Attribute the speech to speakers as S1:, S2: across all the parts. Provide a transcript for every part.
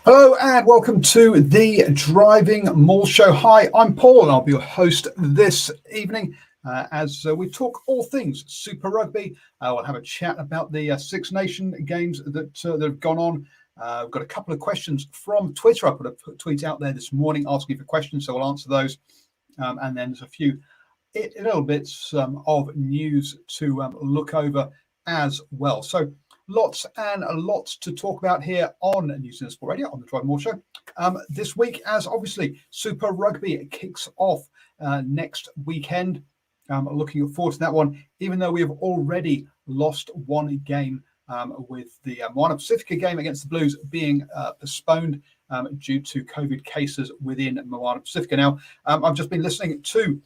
S1: Hello and welcome to the Driving Maul Show. Hi, I'm Paul and I'll be your host this evening as we talk all things Super Rugby. We'll have a chat about the Six Nation games that have gone on. We've got a couple of questions from Twitter. I put a tweet out there this morning asking for questions, so we'll answer those. And then there's a few little bits of news to look over as well. So lots and lots to talk about here on New Zealand Sport Radio on the DrivingMaul Show. This week, as obviously Super Rugby kicks off next weekend. Looking forward to that one, even though we have already lost one game with the Moana Pacifica game against the Blues being postponed due to COVID cases within Moana Pacifica. Now, I've just been listening to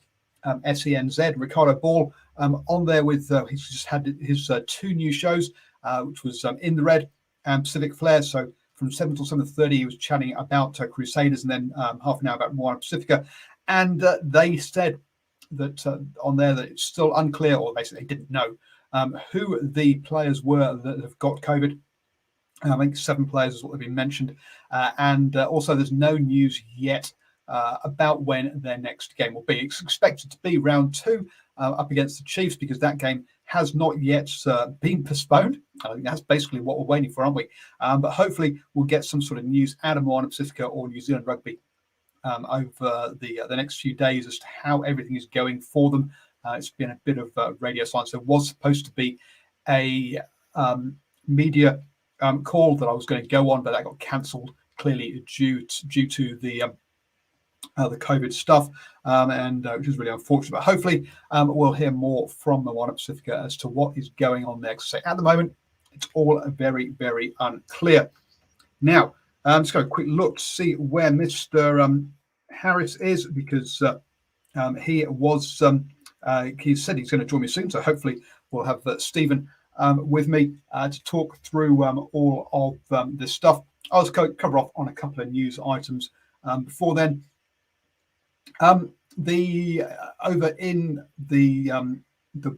S1: SENZ, Ricardo Ball on there with, he's just had his two new shows, which was In the Red and Pacific Flair. So from 7 till 7:30, he was chatting about Crusaders and then half an hour about Moana Pacifica. And they said that on there that it's still unclear, or basically they didn't know who the players were that have got COVID. I think 7 players is what they've been mentioned. And also there's no news yet about when their next game will be. It's expected to be round 2 up against the Chiefs, because that game has not yet been postponed. I think that's basically what we're waiting for, aren't we? But hopefully we'll get some sort of news out of Moana Pacifica or New Zealand Rugby over the next few days as to how everything is going for them. It's been a bit of radio silence. There was supposed to be a media call that I was going to go on, but that got cancelled, clearly due to the COVID stuff, and which is really unfortunate. But hopefully we'll hear more from the Moana Pacifica as to what is going on there. So at the moment, it's all very, very unclear. Now, just got a quick look to see where Mr. Harris is, because he was he said he's going to join me soon. So hopefully we'll have Stephen with me to talk through all of this stuff. I'll just cover off on a couple of news items before then. Over in the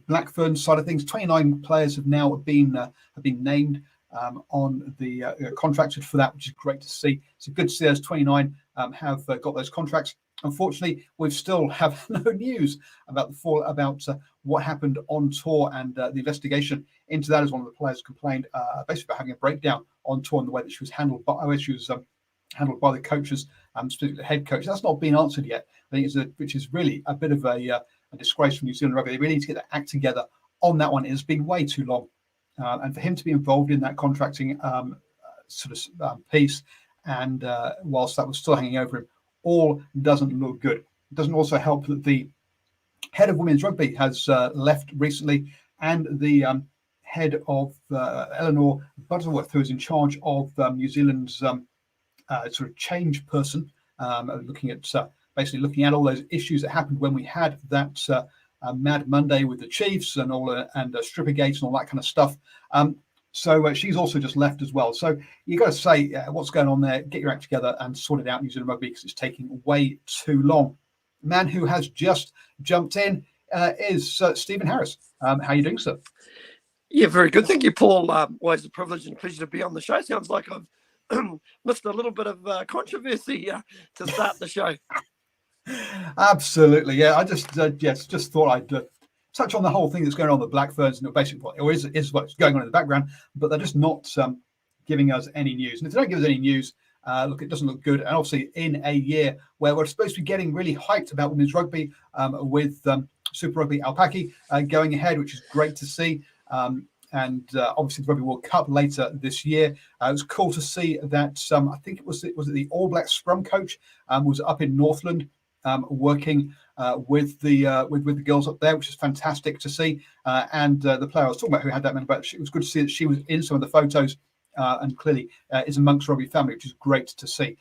S1: Blackburn side of things, 29 players have now been named on the contracted for that, which is great to see. It's good to see those 29 have got those contracts. Unfortunately, we still have no news about what happened on tour, and the investigation into that, as one of the players complained basically about having a breakdown on tour and the way that she was handled by handled by the coaches, specifically the head coach. That's not been answered yet. I think which is really a bit of a disgrace from New Zealand Rugby. They really need to get their act together on that one. It has been way too long, and for him to be involved in that contracting piece, and whilst that was still hanging over him, all doesn't look good. It doesn't also help that the head of women's rugby has left recently, and the head of Eleanor Butterworth, who is in charge of New Zealand's sort of change person, looking at all those issues that happened when we had that Mad Monday with the Chiefs and all and Strippergate and all that kind of stuff. So she's also just left as well. So you got to say what's going on there. Get your act together and sort it out, New Zealand Rugby, because it's taking way too long. The man who has just jumped in is Stephen Harris. How are you doing, sir?
S2: Yeah, very good. Thank you, Paul. Always a privilege and a pleasure to be on the show. Sounds like I've missed a little bit of controversy to start the show.
S1: Absolutely, yeah. I just thought I'd touch on the whole thing that's going on in the Black Ferns, and basically is what's going on in the background, but they're just not giving us any news. And if they don't give us any news, look, it doesn't look good. And obviously, in a year where we're supposed to be getting really hyped about women's rugby with Super Rugby Alpaki going ahead, which is great to see. And obviously the Rugby World Cup later this year. It was cool to see that I think it was the All Black scrum coach was up in Northland working with the girls up there, which is fantastic to see. And the player I was talking about who had that member, but it was good to see that she was in some of the photos and clearly is amongst rugby family, which is great to see.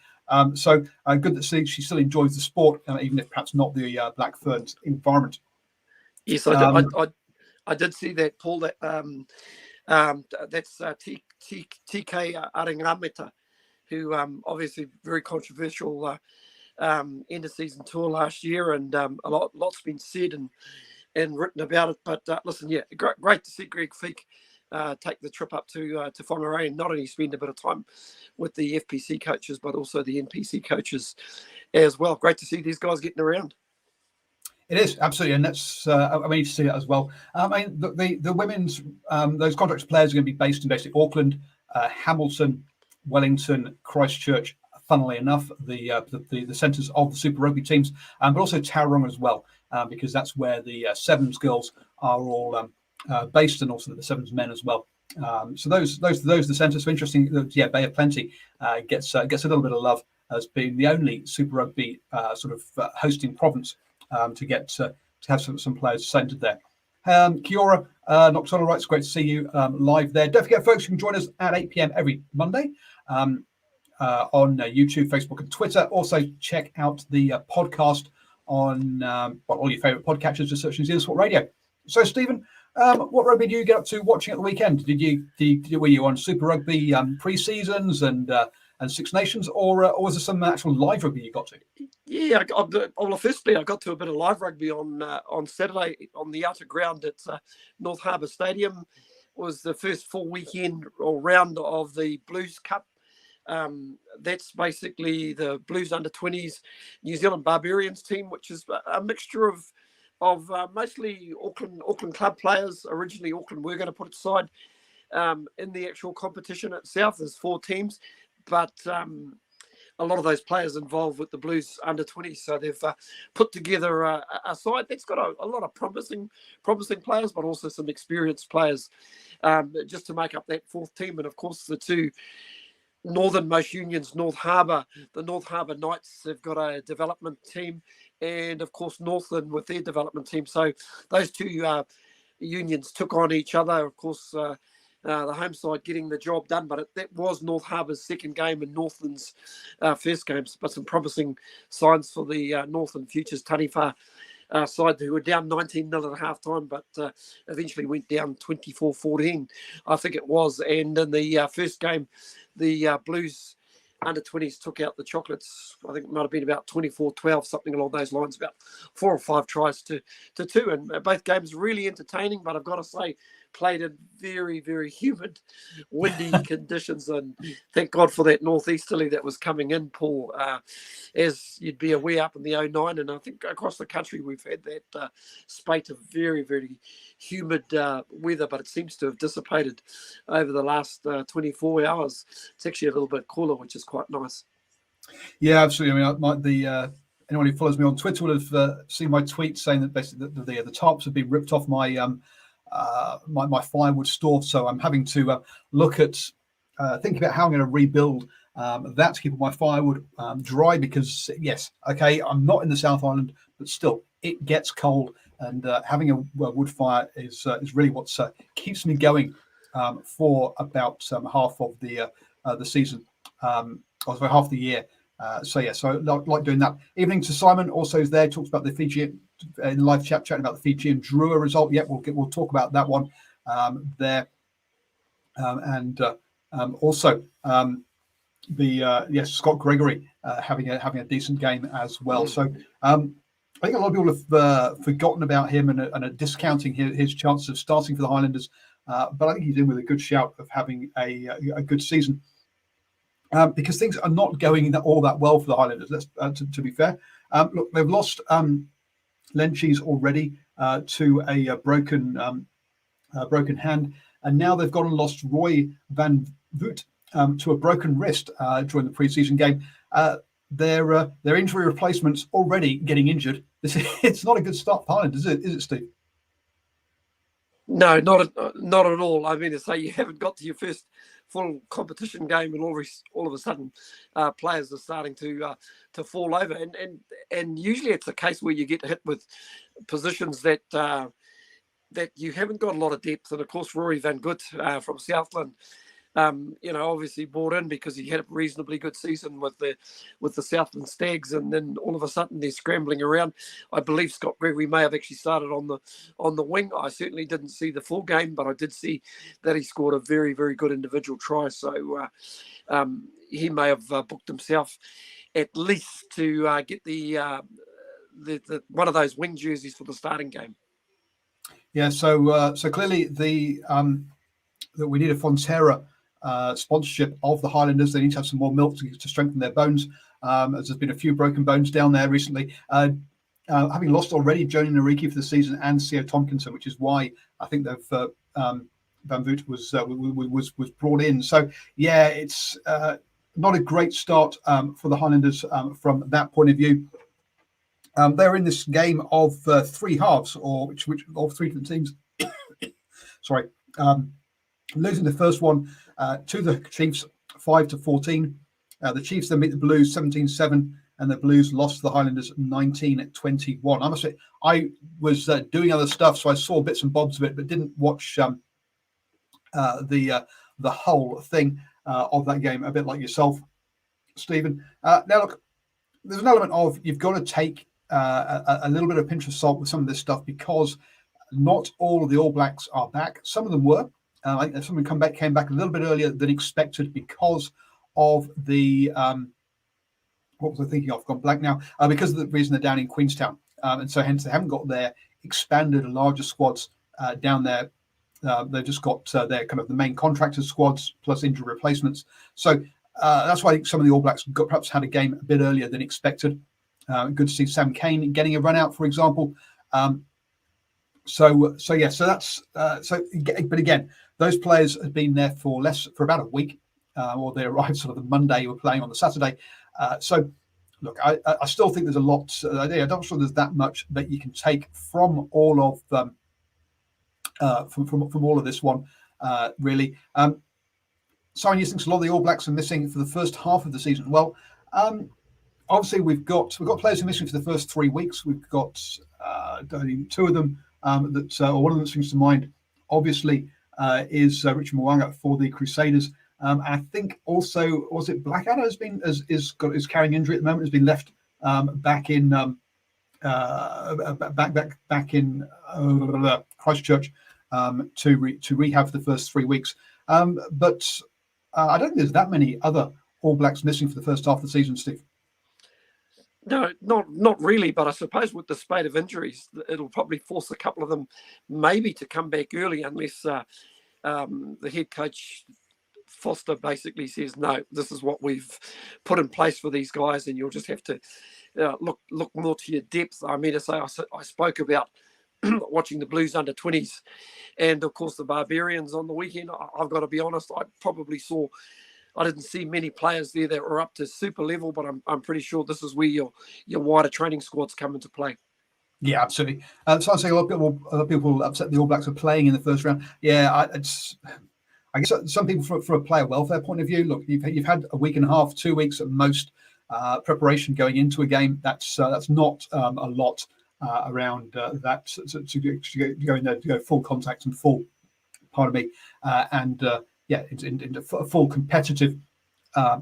S1: So good to see she still enjoys the sport, even if perhaps not the Black Ferns environment.
S2: Yes, I did see that, Paul. That that's TK Aringameta, who obviously very controversial end of season tour last year, and lots been said and written about it. But listen, yeah, great to see Greg Feek take the trip up to Whangarei and not only spend a bit of time with the FPC coaches, but also the NPC coaches as well. Great to see these guys getting around.
S1: It is, absolutely, and that's I mean, to see that as well. I mean, the women's those contract players are going to be based in basically Auckland, Hamilton, Wellington, Christchurch. Funnily enough, the centres of the Super Rugby teams, but also Tauranga as well, because that's where the Sevens girls are all based, and also the Sevens men as well. So those are the centres. So interesting. Yeah, Bay of Plenty gets a little bit of love as being the only Super Rugby sort of hosting province to have some players centred there. Kia ora, Nocturnal Rights, great to see you live there. Don't forget, folks, you can join us at 8 p.m. every Monday on YouTube, Facebook, and Twitter. Also, check out the podcast on all your favourite podcatchers, just search New Sport Radio. So, Stephen, what rugby do you get up to watching at the weekend? Were you on Super Rugby pre-seasons and Six Nations, or was there some actual live rugby you got to?
S2: Yeah, firstly, I got to a bit of live rugby on Saturday on the outer ground at North Harbour Stadium. It was the first full weekend or round of the Blues Cup. That's basically the Blues under-20s New Zealand Barbarians team, which is a mixture of mostly Auckland club players. Originally, Auckland were going to put it aside in the actual competition itself. There's 4 teams, but a lot of those players involved with the Blues under-20s, so they've put together a side that's got a lot of promising players, but also some experienced players just to make up that 4th team. And of course, the 2 northernmost unions, the North Harbour Knights, have got a development team, and of course Northland with their development team. So those 2 unions took on each other. Of course, the home side getting the job done, but that was North Harbour's second game and Northland's first game. But some promising signs for the Northland Futures Taniwha side, who were down 19-0 at half time, but eventually went down 24-14, I think it was. And in the first game, the Blues under-20s took out the Chocolates. I think it might have been about 24-12, something along those lines, about 4 or 5 tries to 2. And both games really entertaining, but I've got to say, played in very, very humid, windy conditions. And thank God for that northeasterly that was coming in, Paul. As you'd be aware, up in the 09, and I think across the country we've had that spate of very, very humid weather, but it seems to have dissipated over the last 24 hours. It's actually a little bit cooler, which is quite nice.
S1: Yeah, absolutely. I mean, anyone who follows me on Twitter will have seen my tweet saying that basically the tarps have been ripped off my my firewood store, so I'm having to look at think about how I'm going to rebuild that to keep my firewood dry, because yes, okay, I'm not in the South Island, but still it gets cold, and having a wood fire is really what keeps me going for about half of the season, or for half the year. So I like doing that. Evening to Simon, also is there, talks about the Fijian in live chatting about the Fijian Drua result. Yeah, we'll talk about that one there, and also Scott Gregory having a decent game as well. So I think a lot of people have forgotten about him and are discounting his chances of starting for the Highlanders, but I think he's in with a good shout of having a good season. Because things are not going all that well for the Highlanders. Let's to be fair. Look, they've lost Lenchies already to a broken hand, and now they've gone and lost Roy Van Voot to a broken wrist during the pre-season game. Their injury replacements already getting injured. It's not a good start for Highlanders, is it, Steve?
S2: No, not at all. I mean, to say you haven't got to your first full competition game, and all of a sudden, players are starting to fall over, and usually it's a case where you get hit with positions that you haven't got a lot of depth. And of course, Rory Van Gut from Southland, obviously brought in because he had a reasonably good season with the Southland Stags, and then all of a sudden they're scrambling around. I believe Scott Gregory may have actually started on the wing. I certainly didn't see the full game, but I did see that he scored a very, very good individual try. So he may have booked himself at least to get the one of those wing jerseys for the starting game.
S1: Yeah. So clearly the that we need a Fonterra sponsorship of the Highlanders. They need to have some more milk to strengthen their bones, as there's been a few broken bones down there recently. Having lost already Joni Nariki for the season and Theo Tompkinson, which is why I think they've Van Voot was brought in. So yeah, it's not a great start for the Highlanders from that point of view. They're in this game of three halves, or which of three different teams. Sorry, losing the first one to the Chiefs 5-14. The Chiefs then beat the Blues 17-7, and the Blues lost to the Highlanders 19-21. I must say, I was doing other stuff, so I saw bits and bobs of it, but didn't watch the whole thing of that game. A bit like yourself, Stephen. Now, look, there's an element of you've got to take a little bit of pinch of salt with some of this stuff, because not all of the All Blacks are back. Some of them were. I think some of them came back a little bit earlier than expected because of the what was I thinking of? Gone blank now. Because of the reason they're down in Queenstown, and so hence they haven't got their expanded larger squads down there. They've just got their kind of the main contractors squads plus injury replacements. So that's why I think some of the All Blacks perhaps had a game a bit earlier than expected. Good to see Sam Cane getting a run out, for example. So that's but again, those players have been there for about a week, or they arrived sort of the Monday. We're playing on the Saturday. So look, I still think there's a lot. I don't sure there's that much that you can take from all of from all of this one, really. Simon, you think a lot of the All Blacks are missing for the first half of the season? Well, obviously we've got players who are missing for the first 3 weeks. We've got two of them or one of them springs to mind. Obviously, is Richard Mo'unga for the Crusaders. I think also, was it Blackadder is carrying injury at the moment, has been left back in back in Christchurch to rehab for the first 3 weeks. But I don't think there's that many other All Blacks missing for the first half of the season, Steve.
S2: No, not really. But I suppose with the spate of injuries, it'll probably force a couple of them maybe to come back early, unless the head coach Foster basically says, no, this is what we've put in place for these guys, and you'll just have to look more to your depth. I mean, I spoke about watching the Blues under 20s and of course the Barbarians on the weekend. I've got to be honest, I didn't see many players there that were up to super level, but I'm pretty sure this is where your wider training squads come into play. Yeah,
S1: absolutely. So I say a lot of people upset the All Blacks are playing in the first round. Yeah, I guess some people, from a player welfare point of view, look, you've had a week and a half, 2 weeks at most preparation going into a game. That's not a lot around that to go full contact and full, into full competitive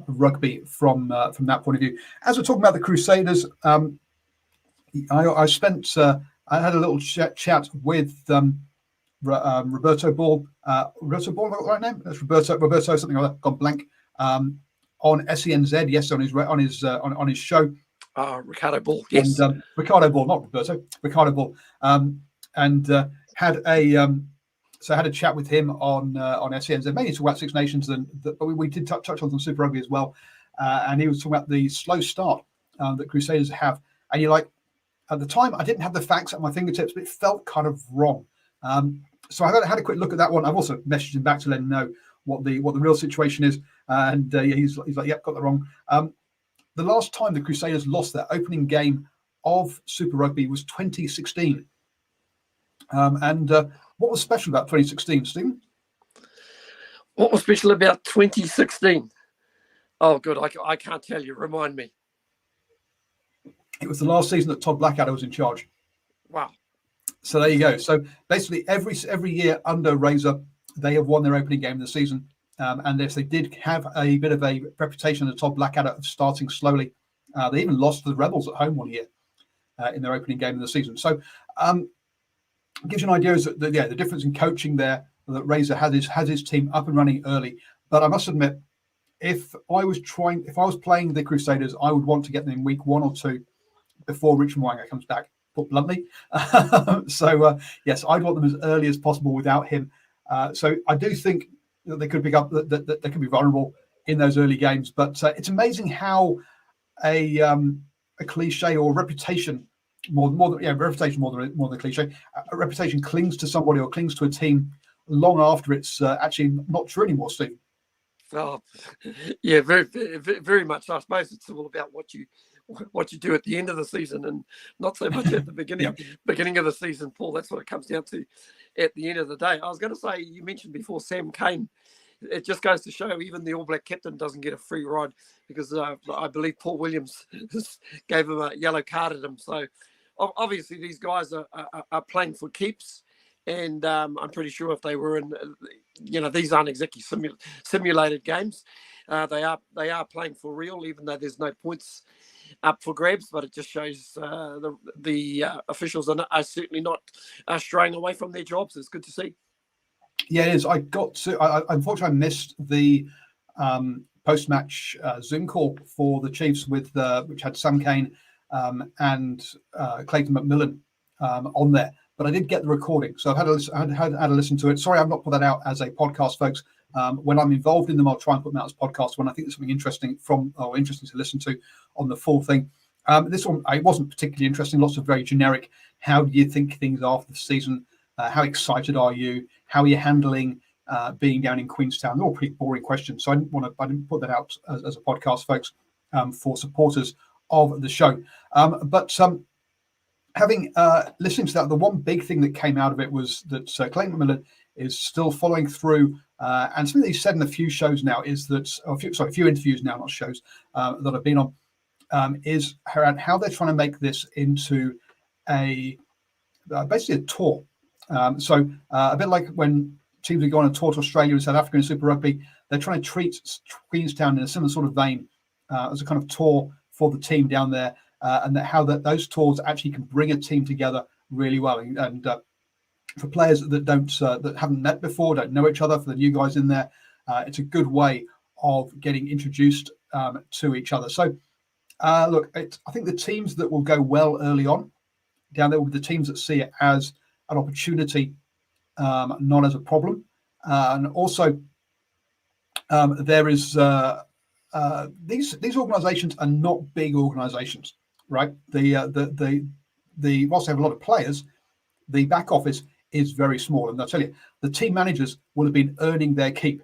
S1: rugby from that point of view. As we're talking about the Crusaders, I had a little chat with Roberto Ball. Roberto Ball, have I got the right name? That's Roberto something like that. Gone blank. On SENZ, yes, on his show.
S2: Ricardo Ball, yes.
S1: And, Ricardo Ball, not Roberto. Ricardo Ball, had a chat with him on SENZ, mainly talk about Six Nations, but we did touch on some Super Rugby as well. And he was talking about the slow start that Crusaders have. And you're like, at the time, I didn't have the facts at my fingertips, but it felt kind of wrong. So I had a quick look at that one. I've also messaged him back to let him know what the real situation is. And he's like, yep, got that wrong. The last time the Crusaders lost their opening game of Super Rugby was 2016. What was special about 2016, Stephen?
S2: What was special about 2016? Oh, good. I can't tell you. Remind me.
S1: It was the last season that Todd Blackadder was in charge.
S2: Wow.
S1: So there you go. So basically, every year under Razor, they have won their opening game of the season. And yes, they did have a bit of a reputation of Todd Blackadder of starting slowly. They even lost to the Rebels at home one year in their opening game of the season. So gives you an idea is that the difference in coaching there, that Razor has his team up and running early. But I must admit, if I was playing the Crusaders, I would want to get them in week 1 or 2 before Richard Mo'unga comes back, put bluntly. So yes, I'd want them as early as possible without him. So I do think they could pick up, that they could be vulnerable in those early games. But it's amazing how a cliche or reputation, reputation more than a cliche, a reputation clings to somebody or clings to a team long after it's actually not true anymore, Steve.
S2: Oh, yeah, very, very, very much. I suppose it's all about what you do at the end of the season, and not so much at the beginning of the season, Paul. That's what it comes down to at the end of the day. I was going to say, you mentioned before Sam Cane. It just goes to show even the All Black captain doesn't get a free ride, because I believe Paul Williams gave him a yellow card at him. So obviously these guys are playing for keeps. And I'm pretty sure if they were in, these aren't exactly simulated games. They are playing for real, even though there's no points up for grabs. But it just shows the officials are certainly not straying away from their jobs. It's good to see.
S1: Yeah, it is. Unfortunately, I missed the post-match Zoom call for the Chiefs which had Sam Cane and Clayton McMillan on there. But I did get the recording, so I've had a listen to it. Sorry, I've not put that out as a podcast, folks. When I'm involved in them, I'll try and put them out as podcasts when I think there's something interesting to listen to on the full thing. This one, it wasn't particularly interesting. Lots of very generic. How do you think things are for the season? How excited are you? How are you handling being down in Queenstown? They're all pretty boring questions, so I didn't put that out as a podcast, folks, for supporters of the show. Having listened to that, the one big thing that came out of it was that Clayton McMillan is still following through, and something that he's said in a few shows now is that, a few interviews now, not shows that I've been on, is around how they're trying to make this into basically a tour. A bit like when teams are going on a tour to Australia and South Africa in Super Rugby, they're trying to treat Queenstown in a similar sort of vein as a kind of tour for the team down there. And those tours actually can bring a team together really well. And for players that haven't met before, don't know each other, for the new guys in there, it's a good way of getting introduced to each other. So, look, I think the teams that will go well early on down there will be the teams that see it as an opportunity, not as a problem. And also, there is these organisations are not big organisations. Right, whilst they have a lot of players, the back office is very small, and I'll tell you, the team managers will have been earning their keep.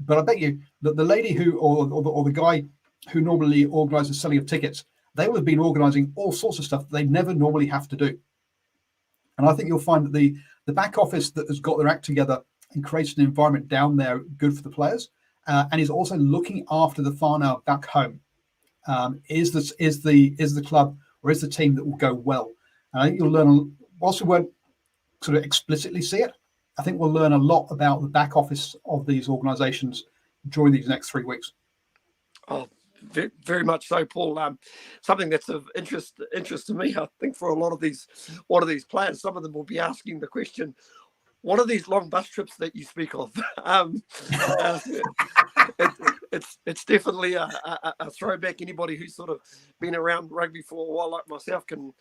S1: But I bet you that the lady or the guy who normally organises selling of tickets, they will have been organising all sorts of stuff that they never normally have to do. And I think you'll find that the back office that has got their act together and created an environment down there good for the players, and is also looking after the whānau back home. Is the club or is the team that will go well? And I think you'll learn, whilst we won't sort of explicitly see it, I think we'll learn a lot about the back office of these organisations during these next 3 weeks.
S2: Oh, very, very much so, Paul. Something that's of interest to me, I think, for a lot of these players, some of them will be asking the question, what are these long bus trips that you speak of? It's definitely a throwback. Anybody who's sort of been around rugby for a while, like myself, can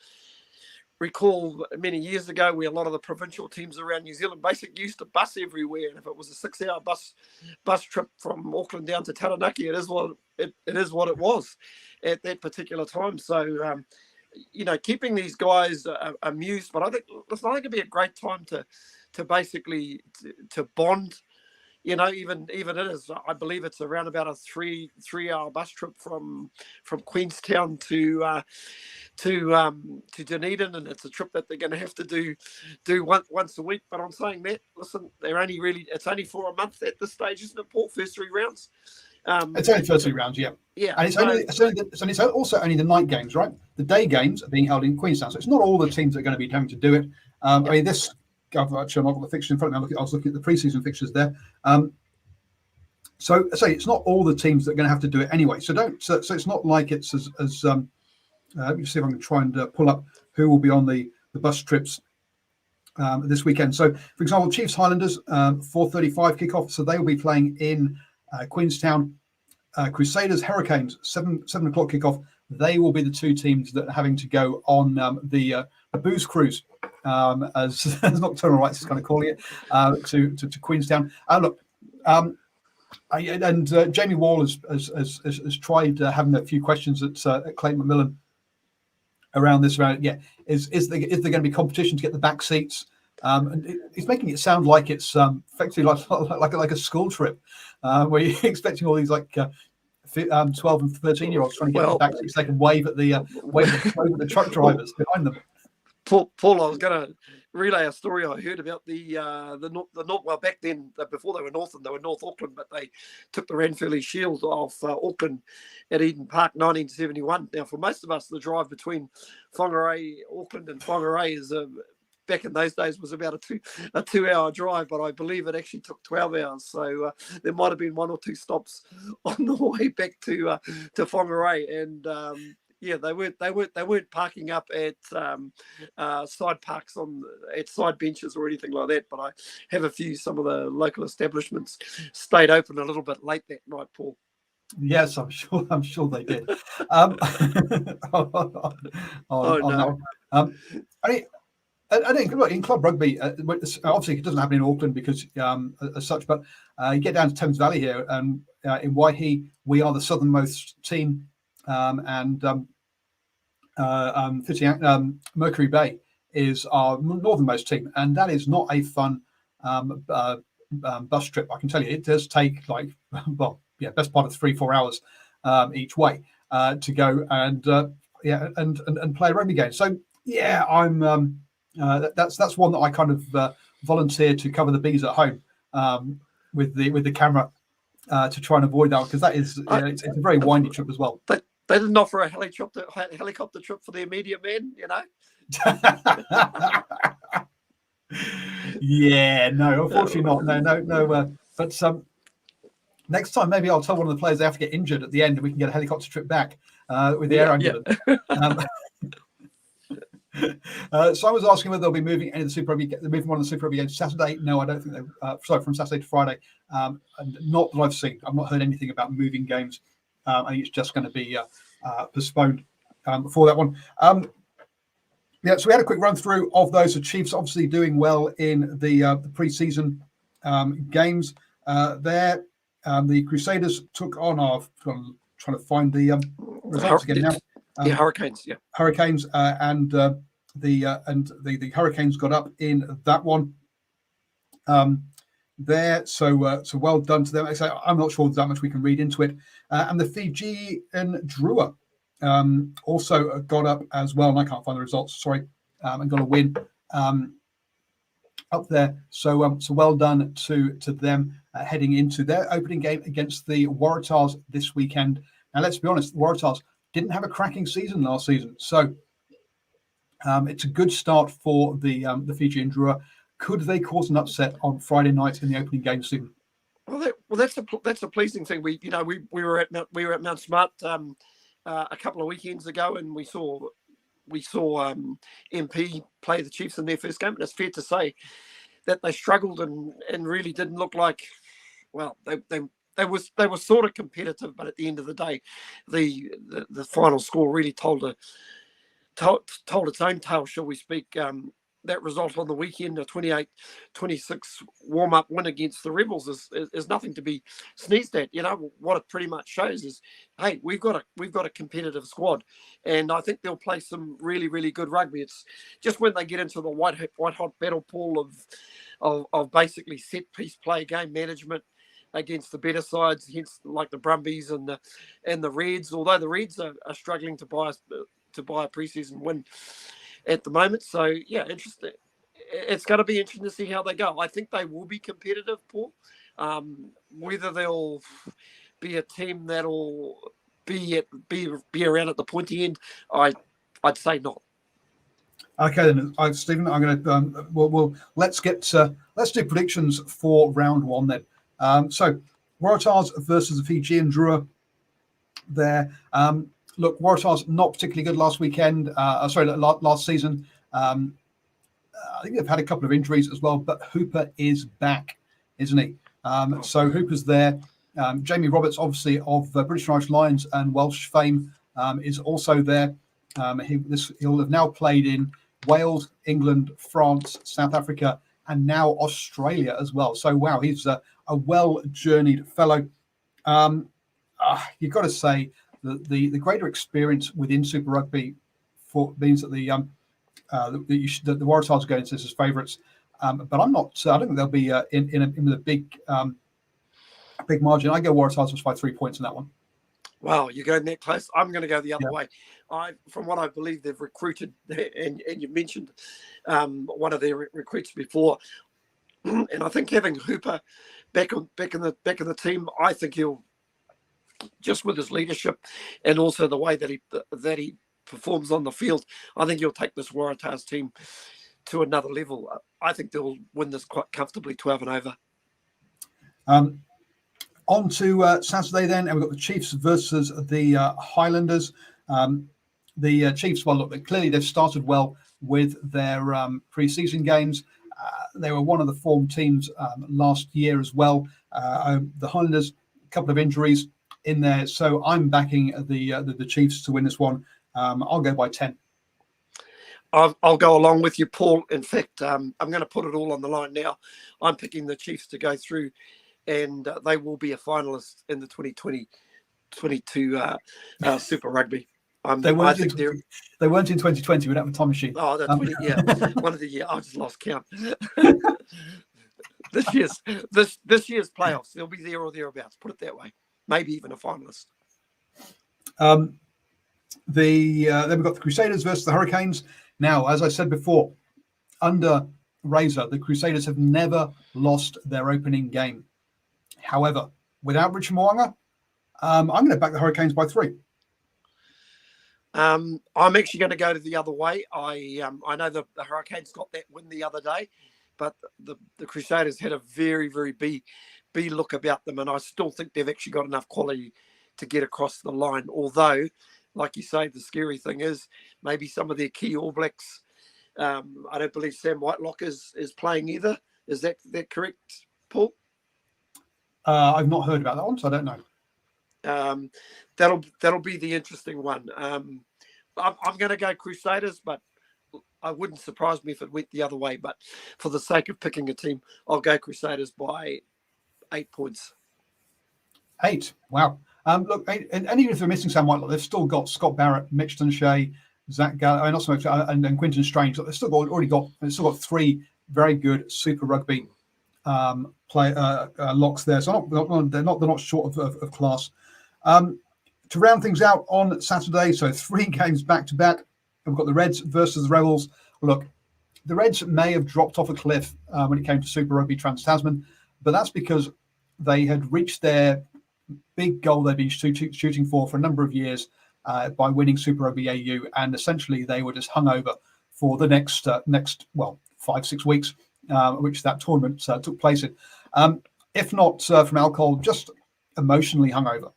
S2: recall many years ago where a lot of the provincial teams around New Zealand basically used to bus everywhere, and if it was a 6-hour bus trip from Auckland down to Taranaki, it is what it was at that particular time. So keeping these guys amused, but I think it'd be a great time to basically to bond. Even it is. I believe it's around about a 3-hour bus trip from Queenstown to Dunedin, and it's a trip that they're going to have to do once a week. But I'm saying that, listen, it's only for a month at this stage, isn't it, Paul? First 3 rounds.
S1: It's only first 3 rounds, yeah.
S2: Yeah,
S1: and it's also only the night games, right? The day games are being held in Queenstown, so it's not all the teams that are going to be having to do it. I mean, this. I've actually not got the fixture in front of me. I was looking at the preseason fixtures there. So it's not all the teams that are going to have to do it anyway. So it's not like it's as let me see if I can try and pull up who will be on the bus trips this weekend. So, for example, Chiefs Highlanders 4:35 kickoff. So they will be playing in Queenstown. Crusaders Hurricanes 7 o'clock kickoff. They will be the 2 teams that are having to go on the booze cruise, as Nocturnal Rights is kind of calling it, to Queenstown. Look, Jamie Wall has tried having a few questions at Clayton McMillan around this. Is there going to be competition to get the back seats? And he's making it sound like it's effectively like a school trip, where you're expecting all these 12 and 13-year-olds trying to get the back seats. They can wave at the truck drivers behind them.
S2: Paul, I was going to relay a story I heard about the North. Well, back then, before they were Northern, they were North Auckland, but they took the Ranfurly Shield off Auckland at Eden Park, 1971. Now, for most of us, the drive between Whangarei, Auckland, and Whangarei is back in those days was about a 2-hour drive, but I believe it actually took 12 hours. So there might have been 1 or 2 stops on the way back to Whangarei, and they weren't parking up at side parks at side benches or anything like that. But I have some of the local establishments stayed open a little bit late that night, Paul.
S1: Yes, I'm sure they did. I think in club rugby, obviously it doesn't happen in Auckland because as such, but you get down to Thames Valley here, and in Waihi, we are the southernmost team, and Mercury Bay is our northernmost team, and that is not a fun bus trip. I can tell you, it does take best part of 3-4 hours each way to go and play a rugby game. So yeah, I'm. That's one that I kind of volunteer to cover the bees at home with the camera to try and avoid that, because that is it's a very windy trip as well.
S2: They didn't offer a helicopter trip for the immediate man, you know.
S1: Yeah, no, unfortunately not. No. But next time, maybe I'll tell one of the players they have to get injured at the end, and we can get a helicopter trip back with the air ambulance. Yeah. So I was asking whether they'll be moving any of the Super Rugby. They're moving one of the Super Rugby games Saturday. No, I don't think they. From Saturday to Friday. And not that I've seen. I've not heard anything about moving games. I think it's just going to be postponed for that one. So we had a quick run through of those. The Chiefs obviously doing well in the pre-season games. There, the Crusaders took on I'm trying to find the results again now.
S2: Hurricanes, yeah.
S1: Hurricanes, and the Hurricanes got up in that one. There, so well done to them. I'm not sure there's that much we can read into it. And the Fiji and Drua also got up as well, and I can't find the results. Sorry, and got a win up there. So well done to them heading into their opening game against the Waratahs this weekend. Now let's be honest, the Waratahs didn't have a cracking season last season, so it's a good start for the Fiji and Drua. Could they cause an upset on Friday night in the opening game, Stephen?
S2: Well, that's a pleasing thing. We were at Mount Smart a couple of weekends ago, and we saw MP play the Chiefs in their first game. And it's fair to say that they struggled and really didn't look like. Well, they were sort of competitive, but at the end of the day, the final score really told its own tale, shall we speak. That result on the weekend, a 28-26 warm-up win against the Rebels, is nothing to be sneezed at. You know what it pretty much shows is, hey, we've got a competitive squad, and I think they'll play some really, really good rugby. It's just when they get into the white hot battle pool of basically set piece play, game management against the better sides, hence like the Brumbies and the Reds. Although the Reds are struggling to buy a preseason win at the moment. So yeah, interesting. It's going to be interesting to see how they go. I think they will be competitive, Paul. Whether they'll be a team that'll be around at the pointy end, I'd say not.
S1: Okay, then, Stephen, I'm going to let's do predictions for round one then. So Waratahs versus the Fijian Drua there. Look, Waratahs not particularly good last weekend. Last season. I think they've had a couple of injuries as well, but Hooper is back, isn't he? So Hooper's there. Jamie Roberts, obviously of British and Irish Lions and Welsh fame, is also there. He'll have now played in Wales, England, France, South Africa, and now Australia as well. So wow, he's a well-journeyed fellow. You've got to say that the greater experience within Super Rugby means that the Waratahs go into this as favourites. But I'm not. I don't think they'll be in the big margin. I go Waratahs by 3 points in that one.
S2: Wow, you're going that close. I'm going to go the other way. From what I believe, they've recruited, and you mentioned one of their recruits before, and I think having Hooper back in the team, I think he'll, just with his leadership and also the way that he performs on the field, I think he'll take this Waratahs team to another level. I think they'll win this quite comfortably, 12 and over.
S1: On to Saturday then, and we've got the Chiefs versus the Highlanders. The Chiefs, well, look, clearly they've started well with their pre-season games. They were one of the form teams last year as well. The Highlanders, a couple of injuries in there, so I'm backing the Chiefs to win this one. I'll go by 10.
S2: I'll go along with you, Paul. In fact, I'm going to put it all on the line now. I'm picking the Chiefs to go through, and they will be a finalist in the 2022 Super Rugby.
S1: They weren't in 2020. We don't have a time machine.
S2: Oh, that's one of the year. I just lost count. This year's playoffs, they'll be there or thereabouts. Put it that way. Maybe even a finalist.
S1: Then we've got the Crusaders versus the Hurricanes. Now, as I said before, under Razor, the Crusaders have never lost their opening game. However, without Richard Mo'unga, I'm going to back the Hurricanes by 3.
S2: I'm actually going to go to the other way. I know the Hurricanes got that win the other day, but the Crusaders had a very, very B look about them, and I still think they've actually got enough quality to get across the line. Although, like you say, the scary thing is maybe some of their key All Blacks. I don't believe Sam Whitelock is playing either. Is that correct, Paul?
S1: I've not heard about that one, so I don't know.
S2: That'll be the interesting one. I'm going to go Crusaders, but I wouldn't surprise me if it went the other way. But for the sake of picking a team, I'll go Crusaders by 8 points.
S1: 8. Wow. Look, and even if they're missing Sam Whitelock, they've still got Scott Barrett, Mitch Shea, Zach Gallagher, not so much, and Quinton Strange. They've still got 3 very good Super Rugby locks there. So they're not short of class. To round things out on Saturday, so 3 games back to back. We've got the Reds versus the Rebels. Look, the Reds may have dropped off a cliff when it came to Super Rugby Trans-Tasman, but that's because they had reached their big goal they've been shooting for a number of years by winning Super Rugby AU, and essentially they were just hung over for the next 5-6 weeks, which that tournament took place in. If not from alcohol, just emotionally hungover,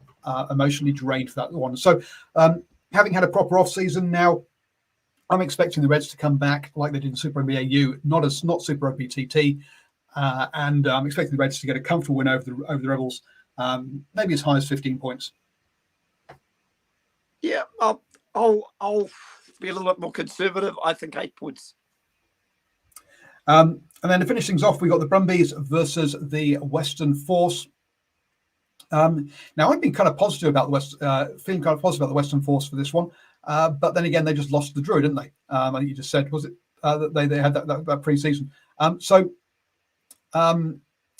S1: emotionally drained for that one. So having had a proper off-season now, I'm expecting the Reds to come back like they did in Super Rugby AU, not Super Rugby TT, and I'm expecting the Reds to get a comfortable win over the Rebels, maybe as high as 15 points.
S2: Yeah, I'll be a little bit more conservative. I think 8 points.
S1: And then to finish things off, we got the Brumbies versus the Western Force. Now, I've been kind of positive about feeling kind of positive about the Western Force for this one, but then again, they just lost the Drew, didn't they? I think you just said, was it that they had that pre-season?
S2: That was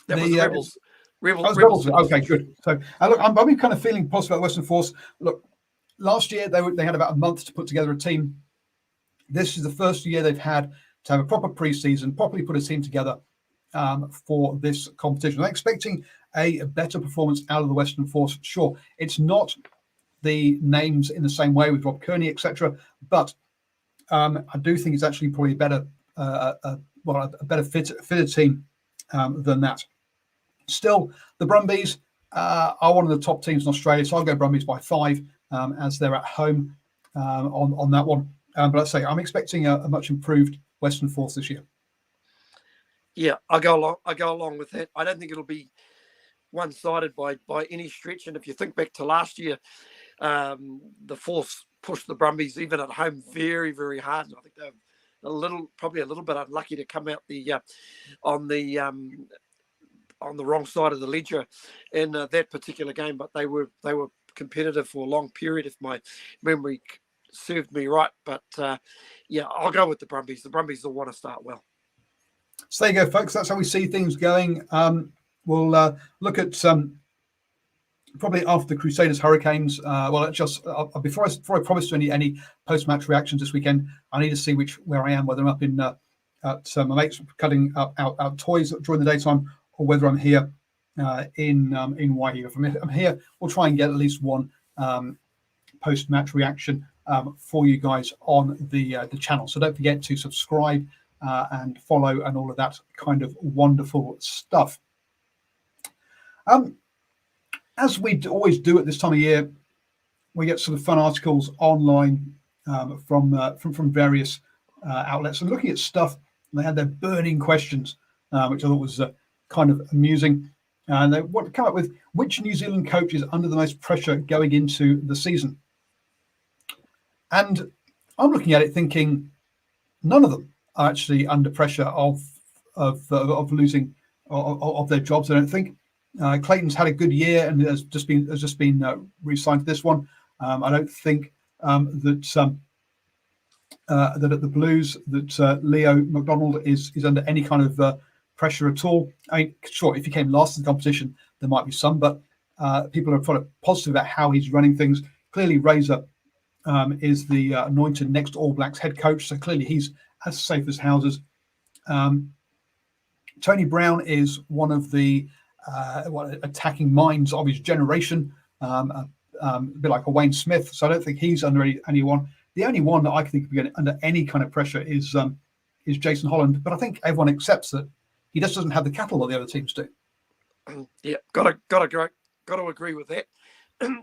S2: Rebels.
S1: Rebels. Okay, good. So look, I'm kind of feeling positive about the Western Force. Look, last year they had about a month to put together a team. This is the first year they've had to have a proper pre-season, properly put a team together for this competition. I'm expecting a better performance out of the Western Force. Sure, it's not the names in the same way with Rob Kearney, etc., but I do think it's actually probably a better fitted team than that. Still, the Brumbies are one of the top teams in Australia, so I'll go Brumbies by 5 as they're at home on that one. But let's say I'm expecting a much improved Western Force this year.
S2: Yeah, I go along with that. I don't think it'll be one-sided by any stretch. And if you think back to last year, the Force pushed the Brumbies even at home very, very hard. And I think they're probably a little bit unlucky to come out on on the wrong side of the ledger in that particular game, but they were competitive for a long period, if my memory served me right. But yeah, I'll go with the Brumbies. The Brumbies will want to start well.
S1: So there you go, folks. That's how we see things going. We'll look at probably after the Crusaders Hurricanes. Well, just before I promise any post-match reactions this weekend, I need to see where I am, whether I'm up in at my mates cutting out toys during the daytime, or whether I'm here in Waihi. If I'm here, we'll try and get at least one post-match reaction for you guys on the channel. So don't forget to subscribe and follow and all of that kind of wonderful stuff. As we always do at this time of year, we get sort of fun articles online from various outlets, and looking at stuff. They had their burning questions, which I thought was kind of amusing. And they want to come up with which New Zealand coach is under the most pressure going into the season. And I'm looking at it thinking none of them are actually under pressure of losing of their jobs. I don't think. Clayton's had a good year and has just been re-signed to this one. I don't think that at the Blues that Leo McDonald is under any kind of pressure at all. I mean, sure, if he came last in the competition, there might be some, but people are sort of positive about how he's running things. Clearly, Razor is the anointed next All Blacks head coach, so clearly he's as safe as houses. Tony Brown is one of the attacking minds of his generation, a bit like a Wayne Smith. So I don't think he's under anyone. The only one that I can think of being under any kind of pressure is Jason Holland. But I think everyone accepts that he just doesn't have the cattle that the other teams do.
S2: Yeah, got to agree with that.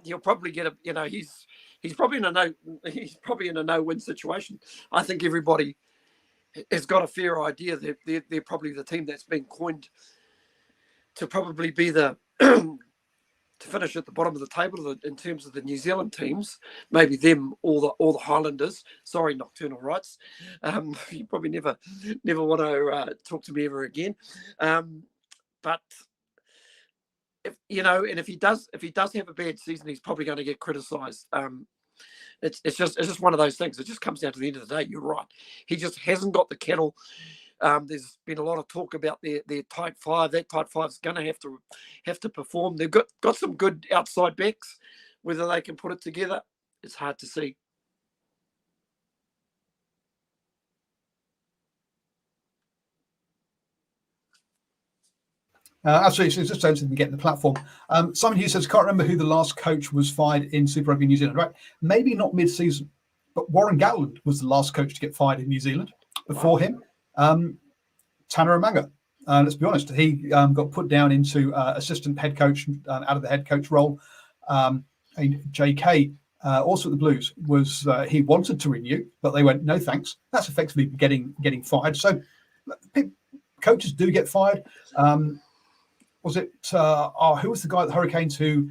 S2: You'll probably get he's probably in a no-win situation. I think everybody has got a fair idea that they're probably the team that's been coined to probably be the to finish at the bottom of the table in terms of the New Zealand teams, maybe them or the Highlanders. Sorry, Nocturnal Rights. You probably never want to talk to me ever again. But if he does have a bad season, he's probably going to get criticised. It's just one of those things. It just comes down to the end of the day. You're right. He just hasn't got the kettle. There's been a lot of talk about their tight five. That tight five is going to have to perform. They've got some good outside backs. Whether they can put it together, it's hard to see.
S1: Absolutely, it's just so to get the platform. Simon Hughes says, can't remember who the last coach was fired in Super Rugby New Zealand. Right, maybe not mid-season, but Warren Gatland was the last coach to get fired in New Zealand. Before him, Tanner Umaga. Let's be honest, he got put down into assistant head coach out of the head coach role. JK, also at the Blues, was he wanted to renew, but they went no thanks. That's effectively getting fired. So coaches do get fired. Was it who was the guy at the Hurricanes who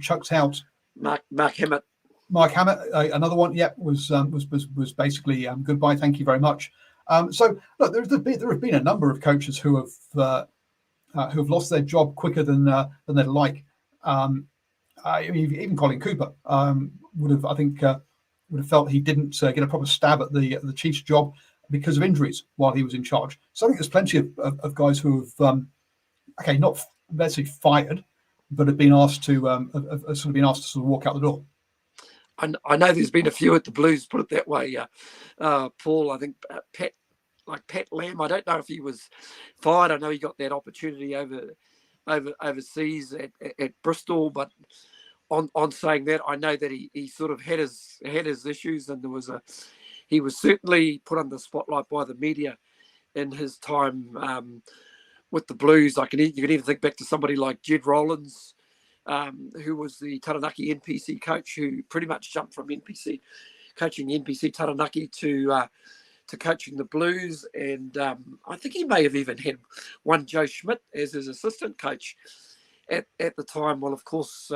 S1: chucked out
S2: Mark Hammett?
S1: Mark Hammett, another one. Yeah, was basically goodbye. Thank you very much. So look, there have been a number of coaches who have lost their job quicker than they'd like. Even Colin Cooper would have felt he didn't get a proper stab at the Chiefs' job because of injuries while he was in charge. So I think there's plenty of guys who have not necessarily fired, but have been asked to sort of walk out the door.
S2: I know there's been a few at the Blues, put it that way. Paul, I think Pat Lamb. I don't know if he was fired. I know he got that opportunity overseas at Bristol, but on saying that, I know that he sort of had his issues, and he was certainly put under the spotlight by the media in his time with the Blues. You can even think back to somebody like Jed Rollins, who was the Taranaki NPC coach, who pretty much jumped from coaching NPC Taranaki to coaching the Blues. And I think he may have even had one Joe Schmidt as his assistant coach at the time. Well, of course,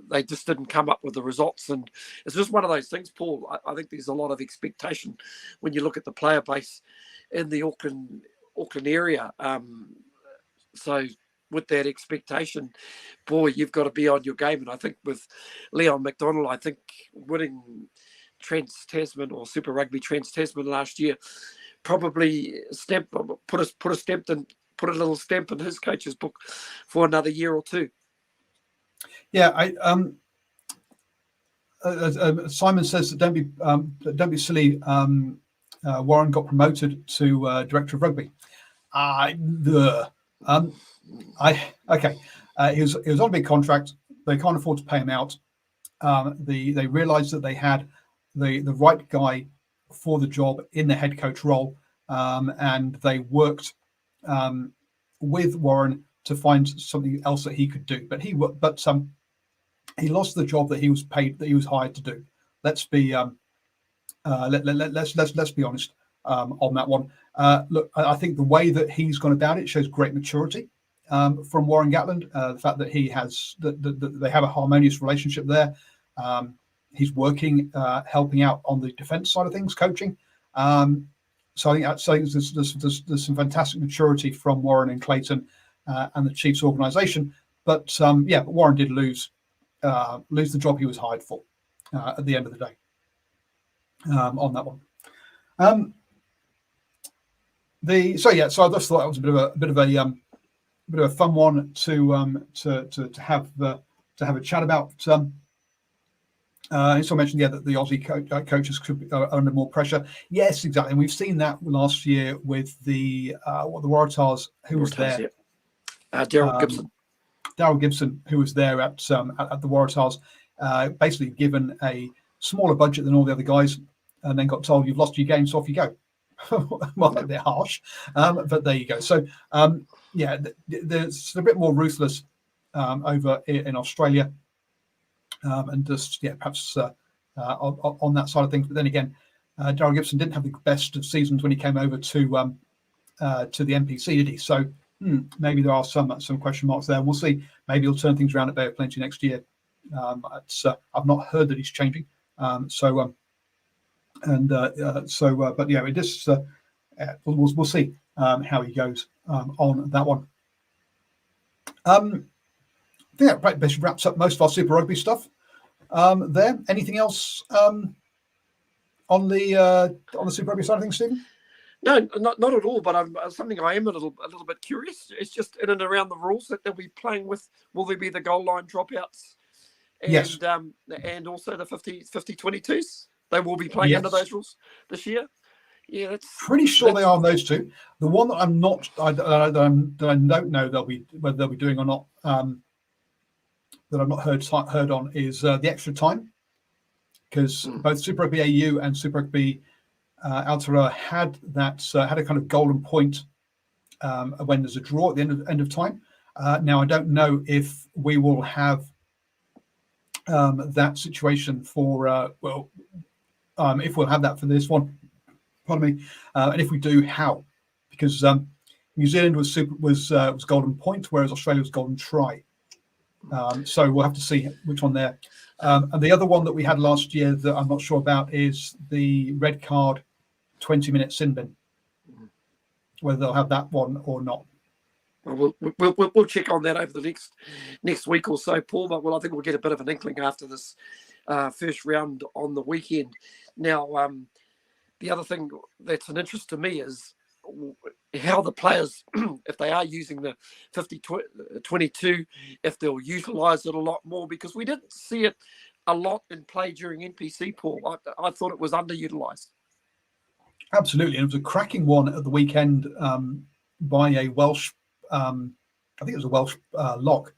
S2: they just didn't come up with the results. And it's just one of those things, Paul. I think there's a lot of expectation when you look at the player base in the Auckland area. So with that expectation, boy, you've got to be on your game. And I think with Leon McDonald, I think winning Trans-Tasman or Super Rugby Trans-Tasman last year probably put a little stamp in his coach's book for another year or two.
S1: Yeah, Simon says that don't be silly. Warren got promoted to director of rugby. He was on a big contract. They can't afford to pay him out. They realised that they had the right guy for the job in the head coach role, and they worked with Warren to find something else that he could do. But he lost the job that he was paid, that he was hired to do. Let's be let's be honest on that one. Look, I think the way that he's gone about it shows great maturity from Warren Gatland. The fact that he has that they have a harmonious relationship there. He's working, helping out on the defence side of things, coaching. So I think there's some fantastic maturity from Warren and Clayton and the Chiefs organisation. But Warren did lose the job he was hired for at the end of the day on that one. So I just thought that was a bit of a fun one to have a chat about. I mentioned that the Aussie coaches could be under more pressure. Yes, exactly. And we've seen that last year with the Waratahs, who was there.
S2: Daryl Gibson.
S1: Daryl Gibson, who was there at the Waratahs, basically given a smaller budget than all the other guys, and then got told, "You've lost your game, so off you go." Well, they're harsh, but there you go. So, there's a bit more ruthless over in Australia, and just perhaps on that side of things. But then again, Daryl Gibson didn't have the best of seasons when he came over to the NPC, did he? So maybe there are some question marks there. We'll see. Maybe he'll turn things around at Bay of Plenty next year. I've not heard that he's changing. But yeah, it is. We'll see how he goes on that one. I think that basically wraps up most of our Super Rugby stuff. There. Anything else on the Super Rugby side of things, Stephen?
S2: No, not at all. But something I am a little bit curious. It's just in and around the rules that they'll be playing with. Will there be the goal line dropouts? And,
S1: yes.
S2: And also the 50-22s. They will be playing under those rules this year. Yeah, that's
S1: pretty sure they are on those two. The one that I'm not, I don't know whether they'll be doing or not. That I've not heard on is the extra time, because both Super Rugby AU and Super Rugby Aotearoa had a kind of golden point when there's a draw at the end of time. Now I don't know if we will have that situation for if we'll have that for this one, pardon me, and if we do, how? Because New Zealand was golden point, whereas Australia was golden try. So we'll have to see which one there. And the other one that we had last year that I'm not sure about is the red card 20-minute sin bin, whether they'll have that one or not.
S2: Well, we'll check on that over the next week or so, Paul. But I think we'll get a bit of an inkling after this first round on the weekend. Now, the other thing that's an interest to me is how the players, if they are using the 50-22, if they'll utilise it a lot more, because we didn't see it a lot in play during NPC, Paul. I thought it was underutilised.
S1: Absolutely, and it was a cracking one at the weekend by a Welsh, I think it was a Welsh lock,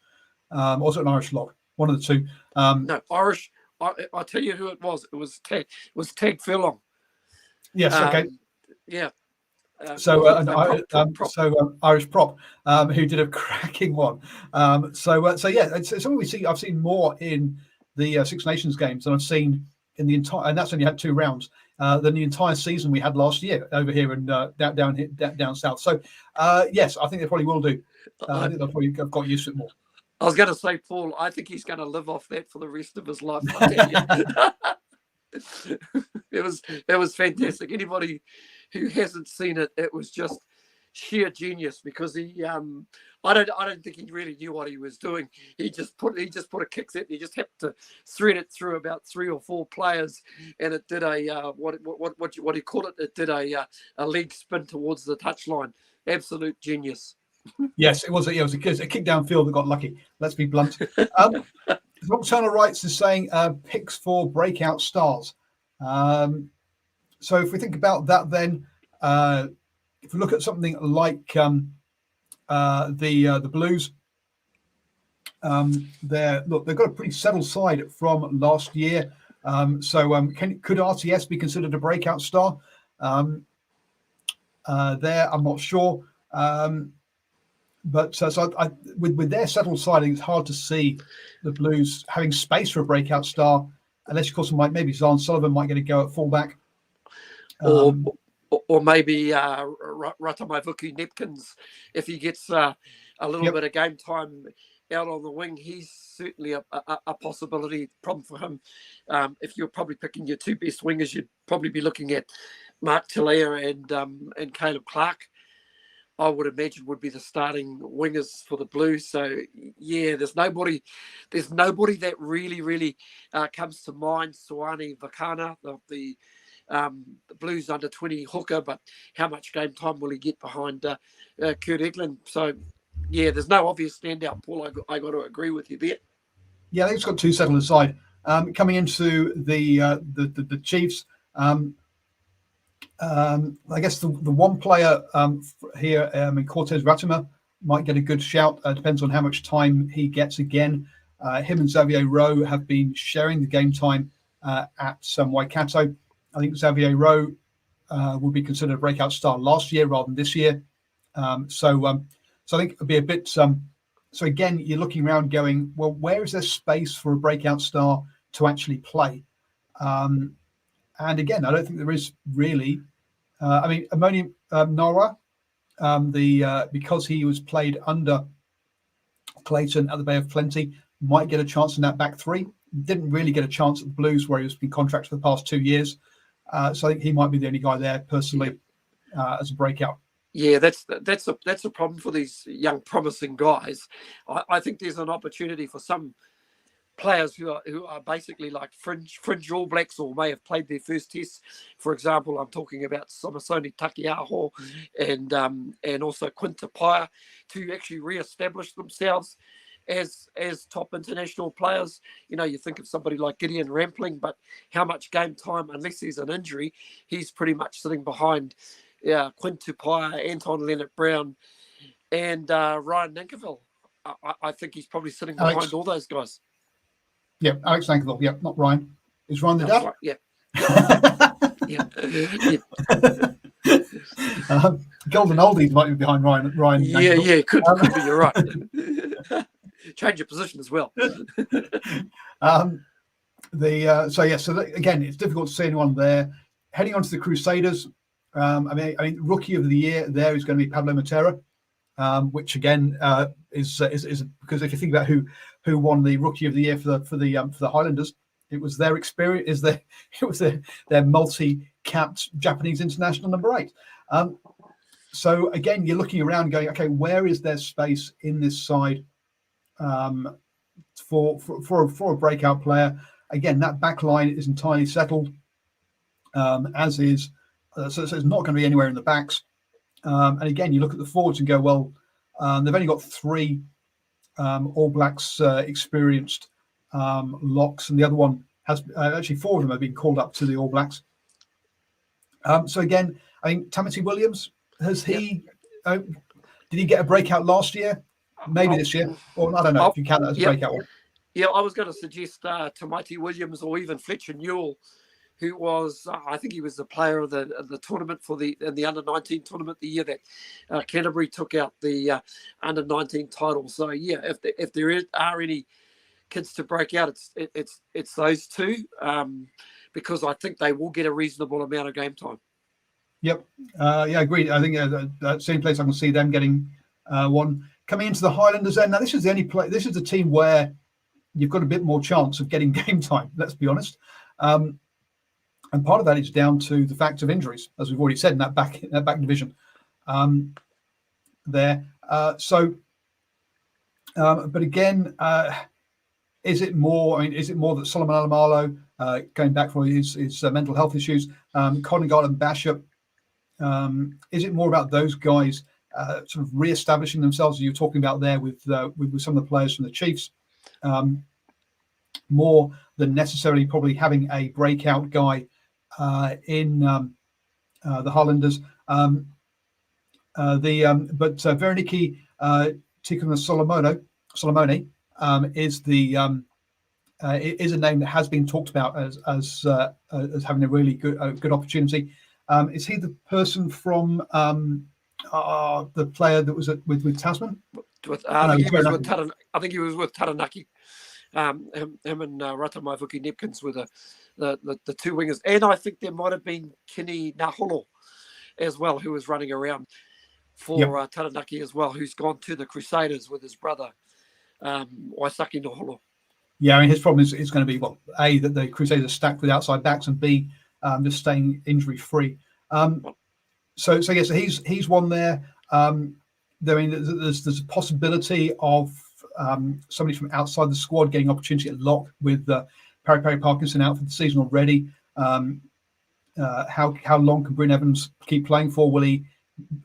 S1: or was it an Irish lock? One of the two.
S2: No, Irish. I'll tell you who it was. It was Tag Furlong.
S1: Yes. Okay.
S2: Yeah.
S1: Irish prop, who did a cracking one. It's something we see. I've seen more in the Six Nations games than I've seen in the entire, and that's only had 2 rounds. Than the entire season we had last year over here and down south. So yes, I think they probably will do. I think they'll probably have got used to it more.
S2: I was going to say, Paul, I think he's going to live off that for the rest of his life. I tell you. It was fantastic. Anybody who hasn't seen it, it was just sheer genius, because he I don't think he really knew what he was doing. He just put a kick set. He just happened to thread it through about 3 or 4 players, and it did a what he called it. It did a leg spin towards the touchline. Absolute genius.
S1: Yes, it was a kick downfield that got lucky. Let's be blunt. Rob Turner writes is saying picks for breakout stars. So if we think about that, then if we look at something like the Blues, they've got a pretty settled side from last year. Could RTS be considered a breakout star? There, I'm not sure. But with their settled side, it's hard to see the Blues having space for a breakout star, unless, of course, maybe Zahn Sullivan might get a go at fullback.
S2: Or maybe Ratamaivuki Nepkins, if he gets a little bit of game time out on the wing, he's certainly a possibility. Problem for him, if you're probably picking your 2 best wingers, you'd probably be looking at Mark Telea and Caleb Clark. I would imagine would be the starting wingers for the Blues. So yeah, there's nobody that really comes to mind. Suani Vakana, the Blues under 20 hooker, but how much game time will he get behind Kurt Eklund? So yeah, there's no obvious standout, Paul. I got to agree with you there.
S1: Yeah, I think it's got 2 settled aside. Coming into the Chiefs. I guess the one player here, Cortez Ratima, might get a good shout. Depends on how much time he gets again. Him and Xavier Rowe have been sharing the game time at Waikato. I think Xavier Rowe would be considered a breakout star last year rather than this year. So I think it'd be a bit. So again, you're looking around going, well, where is there space for a breakout star to actually play? And again, I don't think there is really. Amoni Nora, because he was played under Clayton at the Bay of Plenty, might get a chance in that back 3. Didn't really get a chance at the Blues, where he was been contracted for the past 2 years. So I think he might be the only guy there personally as a breakout.
S2: Yeah, that's a problem for these young promising guys. I think there's an opportunity for some players who are basically like fringe All Blacks, or may have played their first test. For example, I'm talking about Somasoni Takiaho and also Quinta Paia, to actually re-establish themselves as top international players. You know, you think of somebody like Gideon Rampling, but how much game time, unless there's an injury, he's pretty much sitting behind Quinta Paia, Anton Leonard-Brown, and Ryan Nankerville. I think he's probably sitting behind all those guys.
S1: Yeah, Alex Nankerville. Yeah, not Ryan. Is Ryan the dad?
S2: Right, yeah.
S1: Golden Oldies might be behind Ryan.
S2: Yeah, could be. You're right. Change your position as well. Again, it's difficult to see anyone there. Heading on to the Crusaders. Rookie of the year there is going to be Pablo Matera, which again is because if you think about who won the Rookie of the Year for the Highlanders, it was their experience. It was their multi-capped Japanese international number 8. So again, you're looking around, going, okay, where is there space in this side for a breakout player? Again, that back line is entirely settled, as is. So it's not going to be anywhere in the backs. And again, you look at the forwards and go, well, they've only got 3 All Blacks experienced locks, and the other one has actually 4 of them have been called up to the All Blacks. So again, I think Tamati Williams, did he get a breakout last year? Maybe this year, or I don't know if you count that as a breakout one. Yeah, I was going to suggest Tamati Williams, or even Fletcher Newell, who was, I think he was the player of the tournament in the under-19 tournament the year that Canterbury took out the under-19 title. So yeah, if there are any kids to break out, it's those 2, because I think they will get a reasonable amount of game time.
S1: Yep. Agreed. I think same place I can see them getting one. Coming into the Highlanders then. Now, this is the team where you've got a bit more chance of getting game time, let's be honest. And part of that is down to the fact of injuries, as we've already said, in that back division. there. But again, is it more? I mean, is it more that Solomon Alamalo, going back for his mental health issues, Conningall and Bashop? Is it more about those guys sort of re-establishing themselves? You're talking about there with some of the players from the Chiefs, more than necessarily probably having a breakout guy in the Highlanders. But Veroniki Tikuna Solomone is is a name that has been talked about as having a really good opportunity. Is he the person from the player that was with Tasman?
S2: I think he was with Taranaki. Him and Ratamaifuki Nepkins were the two wingers, and I think there might have been Kenny Naholo as well, who was running around for Taranaki as well, who's gone to the Crusaders with his brother Waisaki Naholo.
S1: Yeah, I mean, his problem is going to be, A, that the Crusaders are stacked with outside backs, and B, just staying injury free. So he's one there. I mean, there's a possibility of somebody from outside the squad getting opportunity at lock with Perry Parkinson out for the season already. How long can Bryn Evans keep playing for? Will he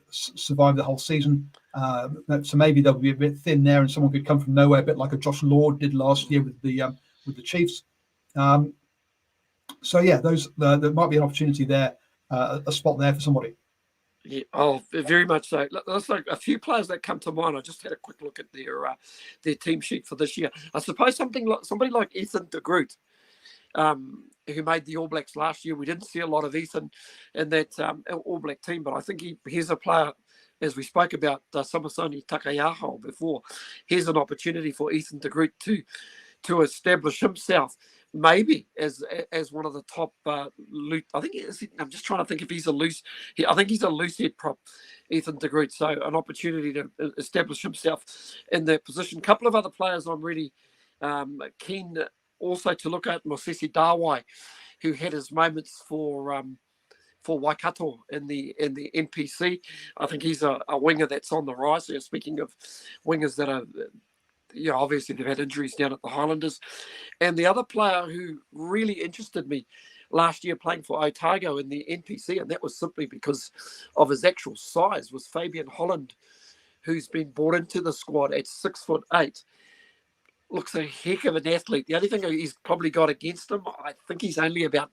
S1: survive the whole season? So maybe they'll be a bit thin there, and someone could come from nowhere, a bit like a Josh Lord did last year with the Chiefs. So yeah, there might be an opportunity there, a spot there for somebody.
S2: Yeah, very much so. There's like a few players that come to mind. I just had a quick look at their team sheet for this year. I suppose somebody like Ethan de Groot, who made the All Blacks last year. We didn't see a lot of Ethan in that All Black team, but I think he's a player, as we spoke about Samasoni Takayaho before. Here's an opportunity for Ethan de Groot to establish himself, maybe as one of the top loose. I'm just trying to think if he's a loose. I think he's a loose head prop, Ethan de Groot. So an opportunity to establish himself in that position. A couple of other players I'm really keen also to look at. Mosesi Dawai, who had his moments for Waikato in the NPC. I think he's a winger that's on the rise. So speaking of wingers that are, obviously they've had injuries down at the Highlanders. And the other player who really interested me last year playing for Otago in the NPC, and that was simply because of his actual size, was Fabian Holland, who's been brought into the squad at 6'8". Looks a heck of an athlete. The only thing he's probably got against him, I think he's only about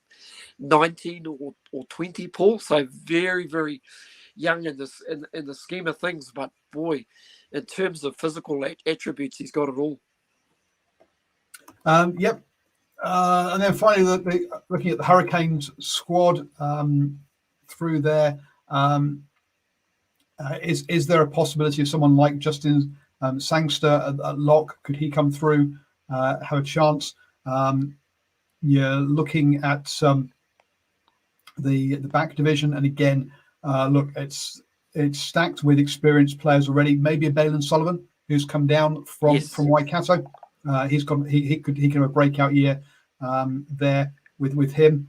S2: 19 or 20, Paul. So very, very young in the scheme of things. But boy, in terms of physical attributes, he's got it all.
S1: Yep. And then finally, looking at the Hurricanes squad through there, is there a possibility of someone like Justin Sangster at lock? Could he come through, have a chance? You're looking at the back division, and again, look, it's stacked with experienced players already. Maybe a Balin Sullivan, who's come down from Waikato. He can have a breakout year there with him,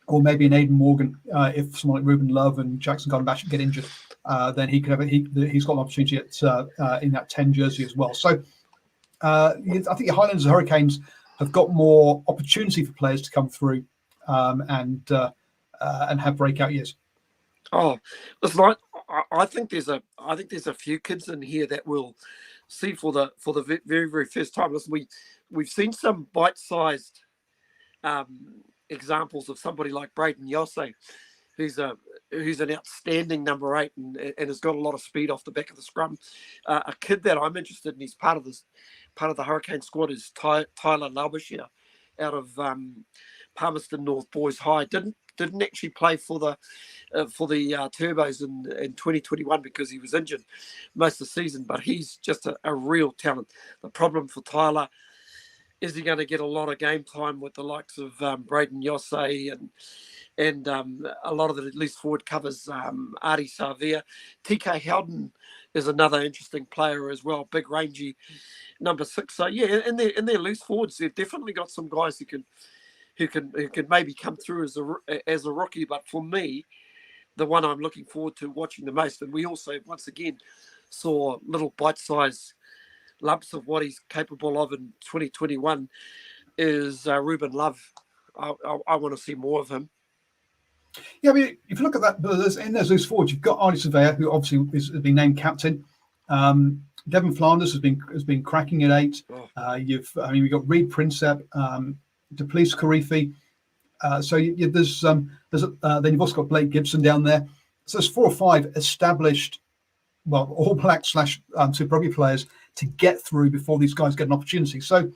S1: or maybe an Aidan Morgan if someone like Ruben Love and Jackson Garden-Basham get injured. Then he could have. He's got an opportunity in that 10 jersey as well. So I think the Highlanders and Hurricanes have got more opportunity for players to come through and have breakout years.
S2: Oh, listen, I think there's a few kids in here that will see for the very, very first time. Listen, we've seen some bite-sized examples of somebody like Braden Yosse, who's an outstanding number 8 and has got a lot of speed off the back of the scrum. A kid that I'm interested in, he's part of the Hurricane squad, is Tyler Laubashire out of Palmerston North Boys High. Didn't actually play for the Turbos in 2021 because he was injured most of the season, but he's just a real talent. The problem for Tyler, is he going to get a lot of game time with the likes of Braden Yosse and a lot of the loose forward covers, Ari Savia. TK Howden is another interesting player as well, big rangy number 6. So yeah, in their loose forwards, they've definitely got some guys who can maybe come through as a rookie. But for me, the one I'm looking forward to watching the most. And we also, once again, saw little bite-sized lumps of what he's capable of in 2021 is Ruben Love. I want to see more of him.
S1: Yeah, I mean, if you look at that, in those forwards, you've got Arnie Surveyor, who obviously has been named captain. Devon Flanders has been cracking at 8. We've got Reed Princep, DePleece Karifi. Then you've also got Blake Gibson down there. So there's 4 or 5 established, All Black / Super Rugby players to get through before these guys get an opportunity. So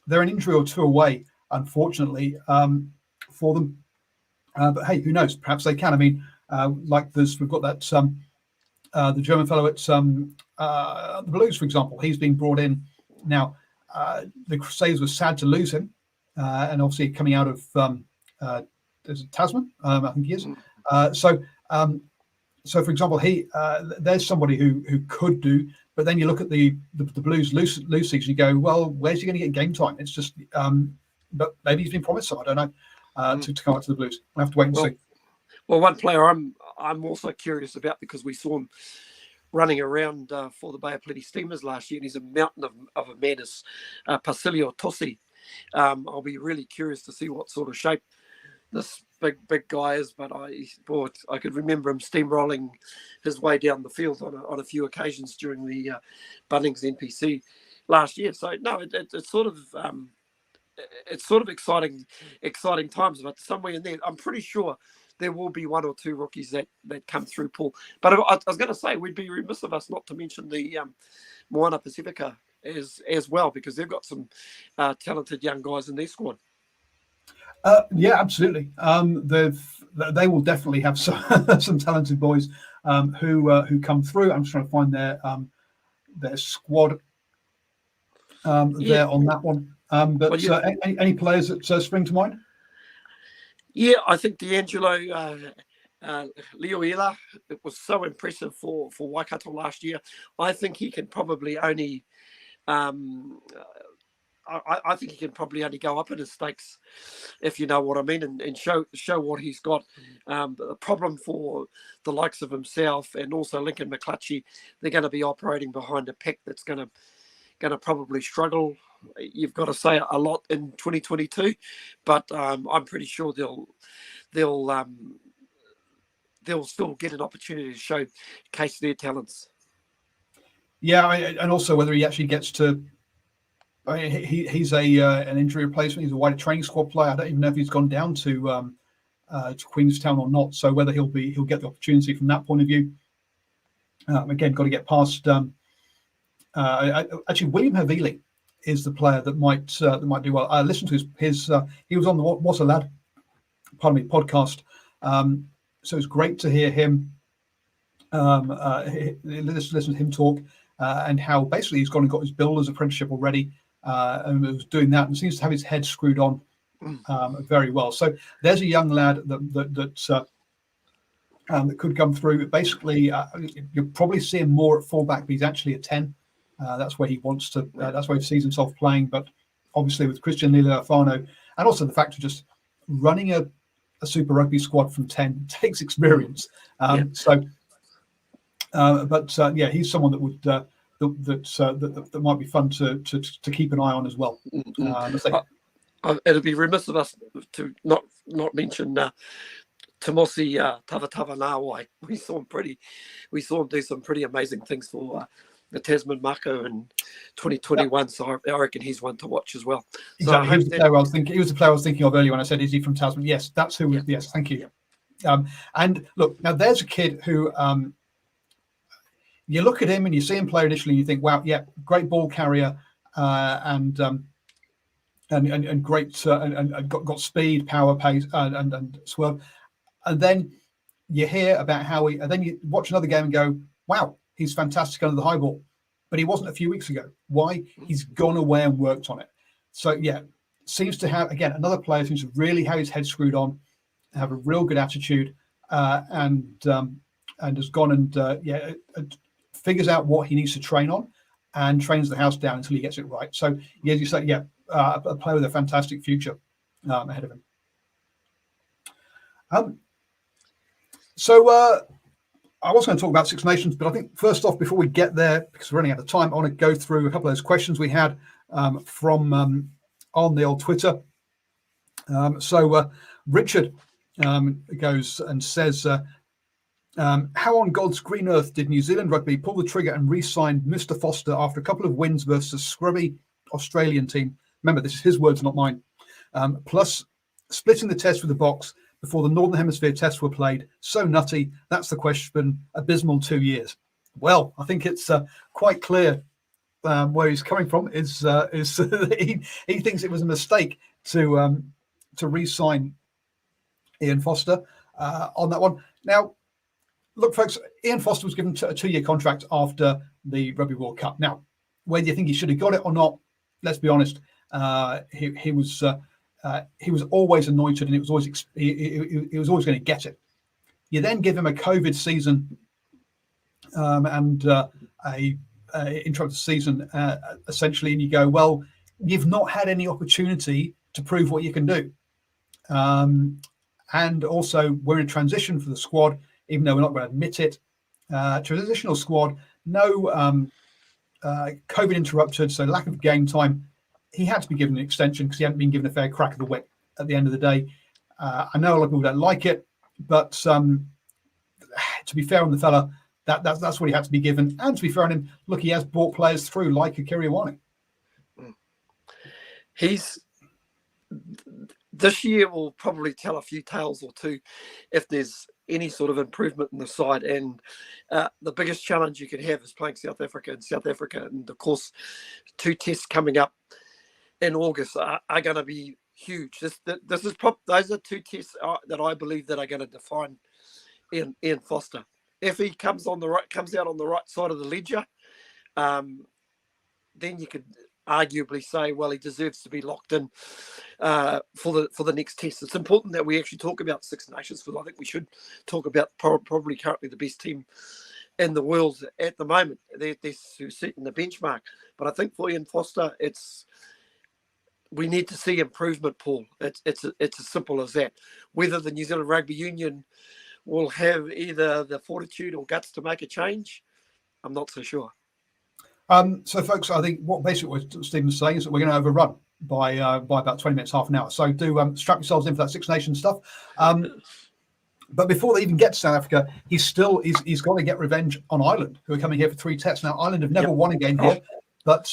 S1: they're an injury or 2 away, unfortunately, for them. But hey, who knows? Perhaps they can. I mean, we've got that the German fellow at the Blues, for example. He's been brought in now. The Crusaders were sad to lose him, and obviously coming out of is it Tasman? I think he is. So for example, there's somebody who could do. But then you look at the Blues loose season, you go, well, where's he going to get game time? It's just, but maybe he's been promised some. I don't know. To come out to the Blues, we'll have to wait and see.
S2: Well, one player I'm also curious about, because we saw him running around for the Bay of Plenty Steamers last year, and he's a mountain of a man, is Pasilio Tossi. I'll be really curious to see what sort of shape this big guy is, but I could remember him steamrolling his way down the field on a few occasions during the Bunnings NPC last year. So no, it's sort of exciting times, but somewhere in there, I'm pretty sure there will be 1 or 2 rookies that come through, Paul. But I was going to say, we'd be remiss of us not to mention the Moana Pacifica as well, because they've got some talented young guys in their squad.
S1: Yeah, absolutely. They will definitely have some talented boys who come through. I'm just trying to find their squad there on that one. Any players that spring to mind?
S2: Yeah, I think D'Angelo Leoila, it was so impressive for Waikato last year. I think he can probably only I think he can probably only go up in his stakes, if you know what I mean, and show what he's got. The problem for the likes of himself and also Lincoln McClutchy, they're going to be operating behind a pack that's going to probably struggle. You've got to say a lot in 2022, but I'm pretty sure they'll still get an opportunity to showcase their talents.
S1: Yeah, and also whether he actually gets to. I mean, he's an injury replacement. He's a wider training squad player. I don't even know if he's gone down to Queenstown or not. So whether he'll get the opportunity from that point of view. Again, got to get past. Actually, William Haveli is the player that might do well. I listened to his he was on the What a Lad, podcast. So it's great to hear him. Listen to him talk and how basically he's gone and got his builder's apprenticeship already. And was doing that and seems to have his head screwed on very well. So there's a young lad that could come through. Basically, you'll probably see him more at fullback, but he's actually a 10. That's where he wants to. That's where he sees himself playing. But obviously, with Christian Leali'ifano and also the fact of just running a Super Rugby squad from 10 takes experience. He's someone that would. That might be fun to keep an eye on as well.
S2: It'll be remiss of us to not mention Tamosi Tavatava-Nawai. We saw him do some pretty amazing things for the Tasman Mako in 2021. Yeah. So I reckon he's one to watch as well. So
S1: exactly. He was the player I was thinking of earlier when I said, "Is he from Tasman?" Yes, that's who. Yeah. Yes, thank you. Yeah. And look, now there's a kid who. You look at him and you see him play initially, and you think, "Wow, yeah, great ball carrier, and great, and got speed, power, pace, and swerve." And then you hear about how and then you watch another game and go, "Wow, he's fantastic under the high ball," but he wasn't a few weeks ago. Why? He's gone away and worked on it. So yeah, seems to have again another player seems to really have his head screwed on, have a real good attitude, and has gone and figures out what he needs to train on and trains the house down until he gets it right. So, yeah, as you say, a player with a fantastic future ahead of him. So I was going to talk about Six Nations, but I think first off, before we get there, because we're running out of time, I want to go through a couple of those questions we had from on the old Twitter. So Richard goes and says, how on God's green earth did New Zealand Rugby pull the trigger and re-sign Mr. Foster after a couple of wins versus a scrubby Australian team? Remember, this is his words, not mine. Plus, splitting the test with the Box before the Northern Hemisphere tests were played. So nutty. That's the question. Abysmal 2 years. Well, I think it's quite clear where he's coming from. Is he thinks it was a mistake to re-sign Ian Foster on that one. Now, look, folks, Ian Foster was given a 2-year contract after the Rugby World Cup. Now, whether you think he should have got it or not, let's be honest, he was always anointed, and it was always he was always going to get it. You then give him a COVID season and a interrupted season, essentially, and you go, well, you've not had any opportunity to prove what you can do. And also, we're in transition for the squad, even though we're not going to admit it. Transitional squad, no COVID interrupted, so lack of game time. He had to be given an extension because he hadn't been given a fair crack of the whip at the end of the day. I know a lot of people don't like it, but to be fair on the fella, that's what he had to be given. And to be fair on him, look, he has brought players through like Akira Iwane.
S2: This year will probably tell a few tales or two if there's any sort of improvement in the side. And the biggest challenge you can have is playing South Africa. And of course, 2 tests coming up in August are going to be huge. Those are 2 tests that I believe that are going to define Ian Foster. If he comes out on the right side of the ledger, then you could arguably say, well, he deserves to be locked in for the next test. It's important that we actually talk about Six Nations, because I think we should talk about probably currently the best team in the world at the moment. They're setting the benchmark. But I think for Ian Foster, we need to see improvement, Paul. It's as simple as that. Whether the New Zealand Rugby Union will have either the fortitude or guts to make a change, I'm not so sure.
S1: So, folks, I think what basically what Stephen's saying is that we're going to overrun by about 20 minutes, half an hour. So do strap yourselves in for that Six Nations stuff. But before they even get to South Africa, he's got to get revenge on Ireland, who are coming here for 3 tests. Now, Ireland have never won a game here, but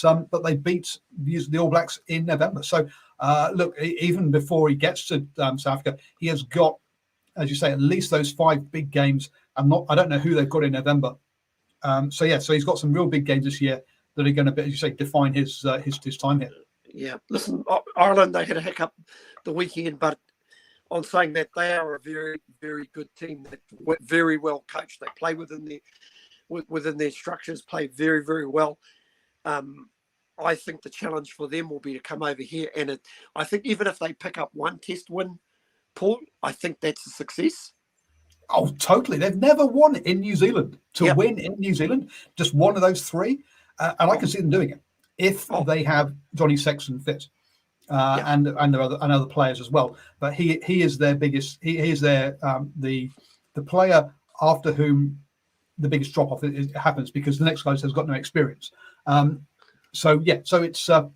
S1: they beat the All Blacks in November. So, look, even before he gets to South Africa, he has got, as you say, at least those 5 big games. I don't know who they've got in November. So he's got some real big games this year that are going to, as you say, define his time here.
S2: Yeah, listen, Ireland, they had a hiccup the weekend, but on saying that, they are a very, very good team. They're very well coached. They play within their structures, play very, very well. I think the challenge for them will be to come over here, and I think even if they pick up 1 test win, Paul, I think that's a success.
S1: Oh, totally. They've never won in New Zealand. Win in New Zealand, just one of those 3. And I can see them doing it if they have Johnny Sexton fit and other players as well. But he is their biggest. He is their the player after whom the biggest drop off happens, because the next guy has got no experience. So it's. So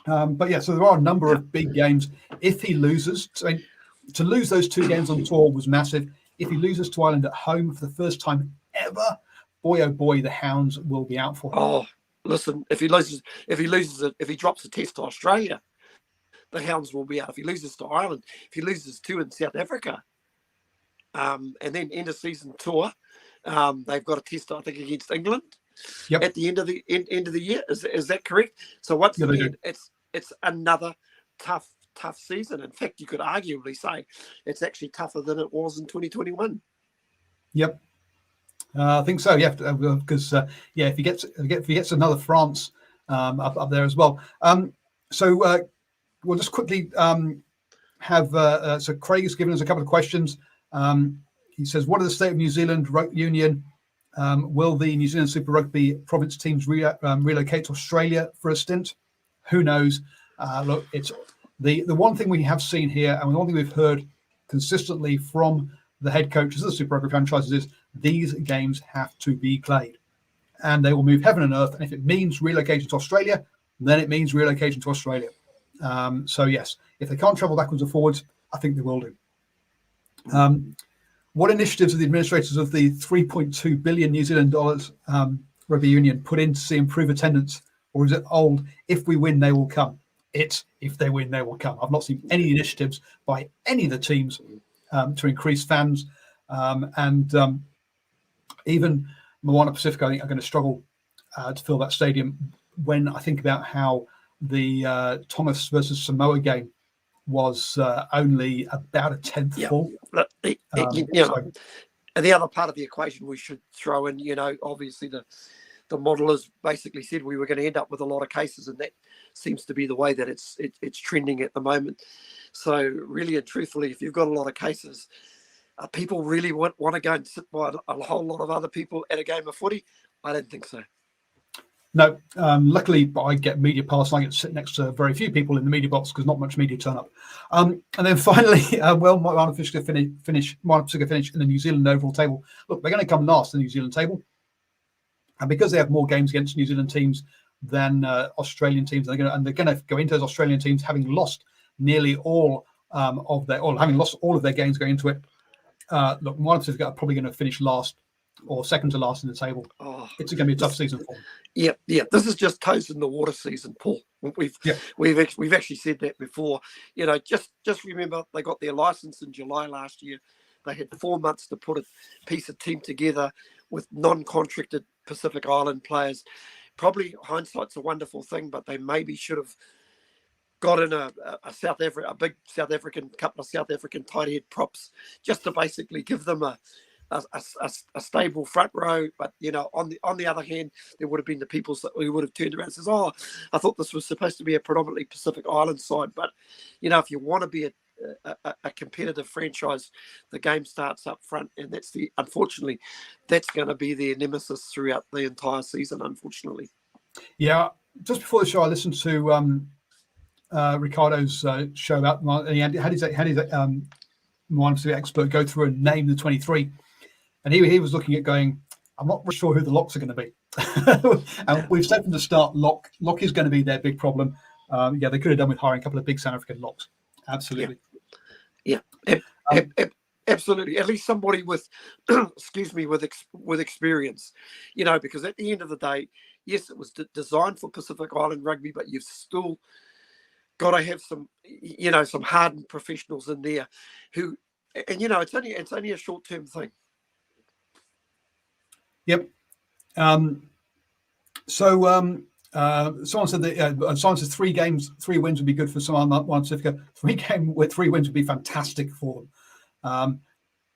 S1: there are a number of big games. If he loses, to lose those 2 games on tour was massive. If he loses to Ireland at home for the first time ever, boy oh boy, the hounds will be out for him.
S2: Oh, listen, if he drops a test to Australia, the hounds will be out. If he loses to Ireland, if he loses 2 in South Africa, and then end of season tour, they've got a test, I think, against England at the end of the year. Is that correct? So once again, it's another tough season. In fact, you could arguably say it's actually tougher than it was in 2021. Yep.
S1: I think so. Yeah, because if he gets another France up there as well. So we'll just quickly have. So Craig has given us a couple of questions. He says, "What are the state of New Zealand Union? Will the New Zealand Super Rugby province teams relocate to Australia for a stint? Who knows? Look, it's the one thing we have seen here, and the one thing we've heard consistently from the head coaches of the Super Rugby franchises is these games have to be played. And they will move heaven and earth. And if it means relocation to Australia, then it means relocation to Australia. So, yes, if they can't travel backwards or forwards, I think they will do. What initiatives are the administrators of the 3.2 billion New Zealand dollars rugby union put in to see improve attendance? Or is it old, if we win, they will come? It's if they win, they will come. I've not seen any initiatives by any of the teams to increase fans. Even Moana Pacifica, I think, are going to struggle to fill that stadium when I think about how the Thomas versus Samoa game was only about a tenth full.
S2: And the other part of the equation we should throw in, obviously the model has basically said we were going to end up with a lot of cases, and that seems to be the way that it's trending at the moment. So really and truthfully, if you've got a lot of cases, people really want to go and sit by a whole lot of other people at a game of footy? I don't think so.
S1: No, luckily I get media pass and I get to sit next to very few people in the media box because not much media turn up. And then finally, Moana Pacifica finish in the New Zealand overall table. Look, they're going to come last in the New Zealand table. And because they have more games against New Zealand teams than Australian teams, they're going to go into those Australian teams having lost nearly all having lost all of their games going into it. Look, Moana Pacifica are probably going to finish last or second to last in the table. It's going to be a tough season for them.
S2: Yeah. This is just toes in the water season, Paul. We've actually said that before. Just remember they got their license in July last year. They had 4 months to put a piece of team together with non-contracted Pacific Island players. Probably hindsight's a wonderful thing, but they maybe should have got in a big South African, couple of South African tight head props, just to basically give them a stable front row. But on the other hand, there would have been the people who would have turned around and says, I thought this was supposed to be a predominantly Pacific Island side. But if you want to be a competitive franchise, the game starts up front, and unfortunately that's going to be their nemesis throughout the entire season, unfortunately.
S1: Yeah, just before the show I listened to Ricardo's show about how does that Moana Pacifica expert go through and name the 23, and he was looking at going, I'm not really sure who the locks are going to be. And we've said from the start, lock is going to be their big problem. They could have done with hiring a couple of big South African locks. Absolutely.
S2: Yeah. Absolutely. At least somebody with, with experience, because at the end of the day, yes, it was designed for Pacific Island rugby, but you've still got to have some hardened professionals in there who, and it's only a short-term thing.
S1: Yep. Someone said that someone says 3 wins would be good for someone like Moana Pacifica. 3 wins would be fantastic for them.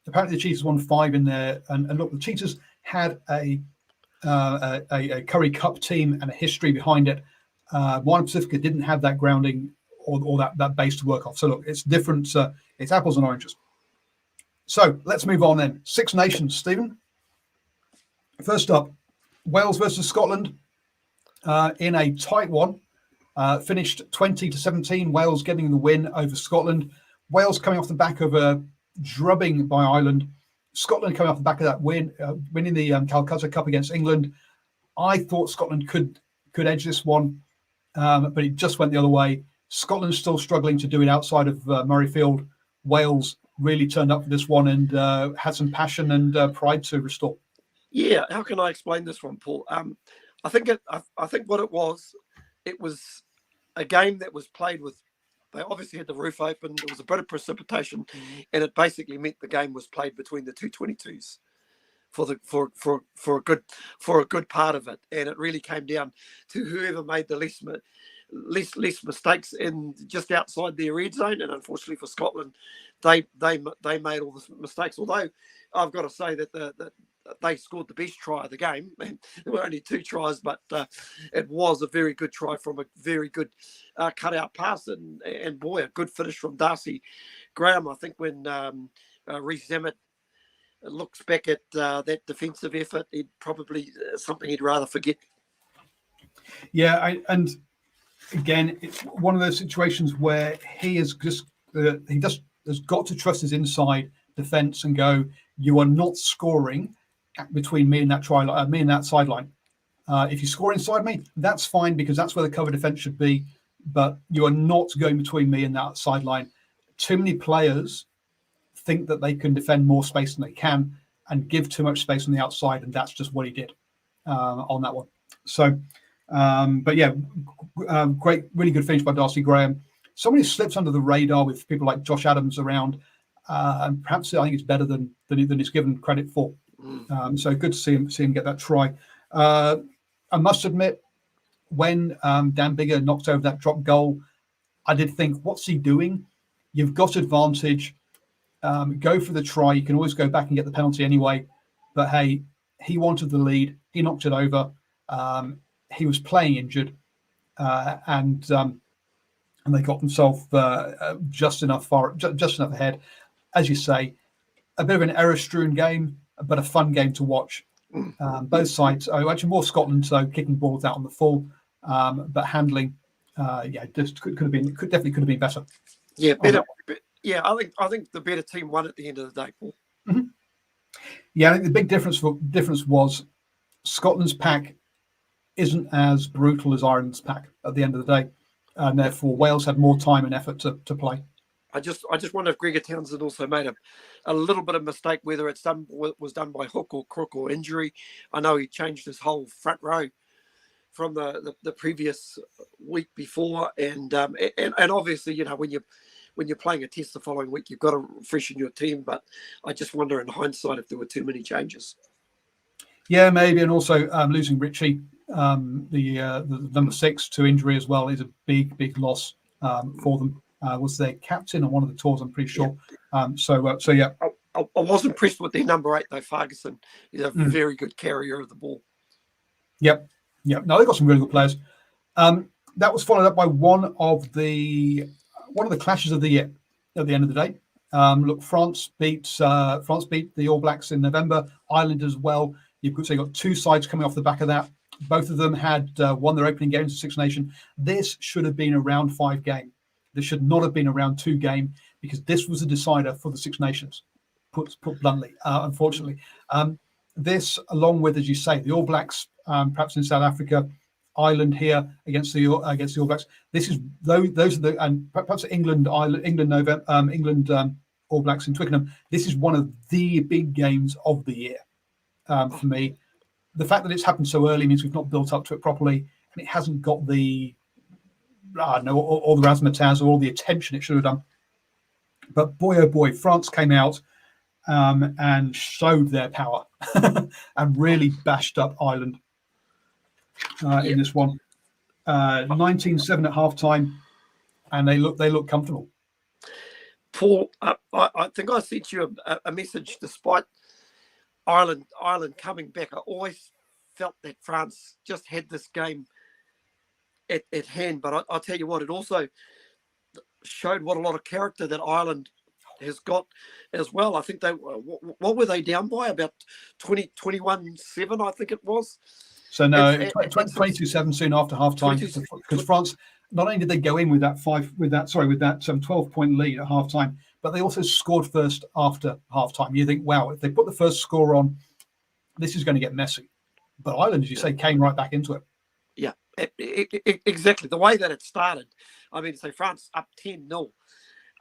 S1: Apparently the Cheetahs won 5 in there, and look, the Cheetahs had a Curry Cup team and a history behind it. Moana Pacifica didn't have that grounding or that base to work off. So look, it's different. It's apples and oranges. So let's move on then. 6 Nations, Stephen. First up, Wales versus Scotland in a tight one. Finished 20-17. Wales getting the win over Scotland. Wales coming off the back of a drubbing by Ireland. Scotland coming off the back of that win, winning the Calcutta Cup against England. I thought Scotland could edge this one, but it just went the other way. Scotland's still struggling to do it outside of Murrayfield. Wales really turned up for this one and had some passion and pride to restore.
S2: Yeah, how can I explain this one, Paul? I think what it was a game that was played with. They obviously had the roof open. There was a bit of precipitation, and it basically meant the game was played between the two 22s for a good part of it. And it really came down to whoever made the least mistakes in just outside their red zone. And unfortunately for Scotland, they made all the mistakes. Although I've got to say that they scored the best try of the game. And there were only 2 tries, but it was a very good try from a very good cutout pass. And boy, a good finish from Darcy Graham. I think when Rhys Zammit looks back at that defensive effort, it probably something he'd rather forget.
S1: Yeah, and again, it's one of those situations where he has got to trust his inside defence and go, you are not scoring between me and that me and that sideline. If you score inside me, that's fine because that's where the cover defence should be. But you are not going between me and that sideline. Too many players think that they can defend more space than they can and give too much space on the outside, and that's just what he did on that one. So, but yeah, great, really good finish by Darcy Graham. Somebody slips under the radar with people like Josh Adams around, and perhaps I think it's better than he's given credit for. So good to see him get that try. I must admit, when Dan Bigger knocked over that drop goal, I did think, what's he doing? You've got advantage. Go for the try. You can always go back and get the penalty anyway. But hey, he wanted the lead. He knocked it over. He was playing injured, and they got themselves just enough ahead. As you say, a bit of an error-strewn game, but a fun game to watch. Both sides, actually more Scotland, so kicking balls out on the full, but handling, just could definitely have been better.
S2: Yeah, better. Yeah, I think the better team won at the end of the day, Paul.
S1: Mm-hmm. Yeah, I think the big difference was Scotland's pack isn't as brutal as Ireland's pack at the end of the day, and therefore Wales had more time and effort to play.
S2: I just wonder if Gregor Townsend also made a little bit of mistake, whether it's was done by hook or crook or injury. I know he changed his whole front row from the previous week before, and obviously, you know, when you're playing a test the following week, you've got to freshen your team. But I just wonder in hindsight if there were too many changes. Yeah,
S1: maybe, and also losing Richie, the number 6, to injury as well is a big loss for them. Was their captain on one of the tours, I'm pretty sure. Yeah. So yeah.
S2: I was impressed with their number 8 though, Ferguson. He's a very good carrier of the ball.
S1: Yep. No, they got some really good players. That was followed up by one of the clashes of the year at the end of the day. Look, France beat the All Blacks in November. Ireland as well. You've got 2 sides coming off the back of that. Both of them had won their opening games in Six Nations. This should have been a round 5 game. This should not have been a round 2 game, because this was a decider for the Six Nations, put bluntly, unfortunately. This, along with, as you say, the All Blacks, perhaps in South Africa, Ireland here against the All Blacks. This is those are the, and perhaps England All Blacks in Twickenham. This is one of the big games of the year for me. The fact that it's happened so early means we've not built up to it properly, and it hasn't got the all the razzmatazz or all the attention it should have done. But boy, oh boy, France came out and showed their power and really bashed up Ireland in this one. 19-7 at halftime, and they look comfortable.
S2: Paul, I think I sent you a message. Despite Ireland coming back, I always felt that France just had this game at hand. But I'll tell you what, it also showed what a lot of character that Ireland has got as well. I think they, what were they down by? About 21-7, I think it was.
S1: So no, 22-7 soon after half time, because France, not only did they go in with that 12-point lead at half time, but they also scored first after half time. You think, wow, if they put the first score on, this is going to get messy. But Ireland, as you say, came right back into it.
S2: Yeah, exactly. The way that it started, I mean, say France up 10-0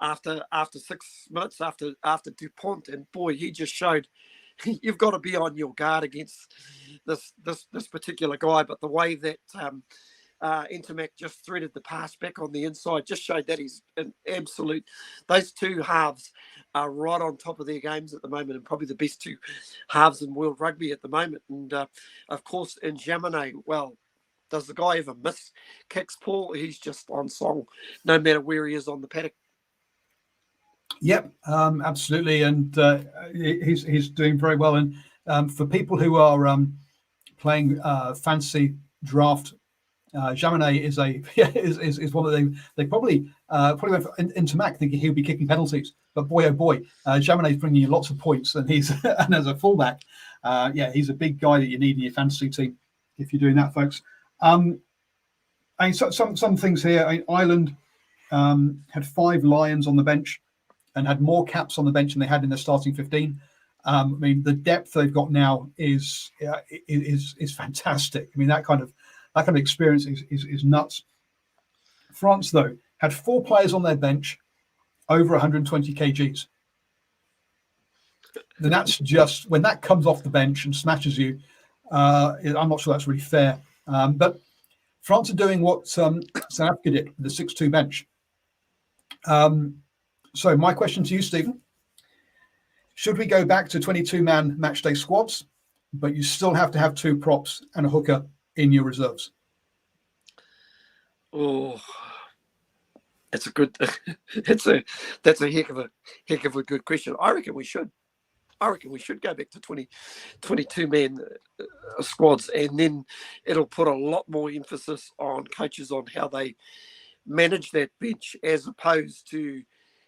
S2: after 6 minutes after Dupont, and boy, he just showed you've got to be on your guard against this particular guy. But the way that Intermac just threaded the pass back on the inside just showed that he's an absolute. Those 2 halves are right on top of their games at the moment, and probably the best 2 halves in world rugby at the moment. And of course, in Jaminet, well, does the guy ever miss kicks, Paul? He's just on song, no matter where he is on the paddock.
S1: Yep, absolutely, and he's doing very well. And for people who are playing fancy draft, Jaminet is one of they probably went for Intermac thinking he'll be kicking penalties, but boy oh boy, Jaminet is bringing you lots of points, and he's and as a fullback, he's a big guy that you need in your fantasy team if you're doing that, folks. I mean, some things here. I mean, Ireland had 5 Lions on the bench. and had more caps on the bench than they had in their starting 15. I mean, the depth they've got now is fantastic. I mean, that kind of experience is nuts. France, though, had 4 players on their bench over 120 kgs. Then that's just, when that comes off the bench and smashes you, I'm not sure that's really fair. But France are doing what South Africa did with the 6-2 bench. So my question to you, Stephen, should we go back to 22-man matchday squads, but you still have to have 2 props and a hooker in your reserves?
S2: Oh, it's a good. That's a heck of a good question. I reckon we should go back to 22-man squads, and then it'll put a lot more emphasis on coaches on how they manage that bench, as opposed to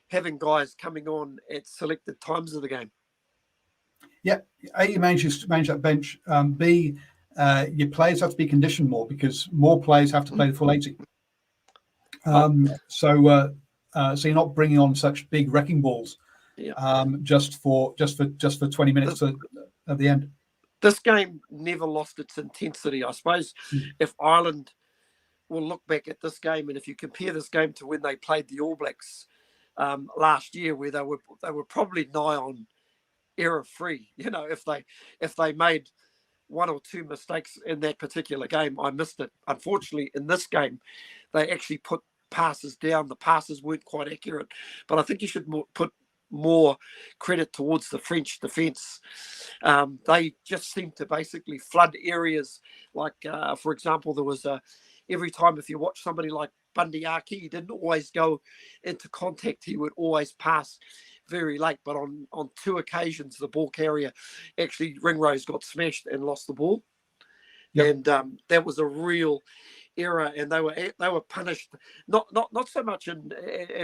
S2: having guys coming on at selected times of the game.
S1: Yeah, A, you manage that bench. B, your players have to be conditioned more, because more players have to play the full 80. So you're not bringing on such big wrecking balls, just for 20 minutes at the end.
S2: This game never lost its intensity. I suppose if Ireland will look back at this game, and if you compare this game to when they played the All Blacks last year, where they were probably nigh on error-free. If they made 1 or 2 mistakes in that particular game, I missed it. Unfortunately, in this game, they actually put passes down. The passes weren't quite accurate, but I think you should put more credit towards the French defence. They just seemed to basically flood areas. Like, for example, there was every time, if you watch somebody like Bundyaki, he didn't always go into contact. He would always pass very late, but on 2 occasions the ball carrier actually, Ringrose, got smashed and lost the ball. And that was a real error, and they were punished, not so much in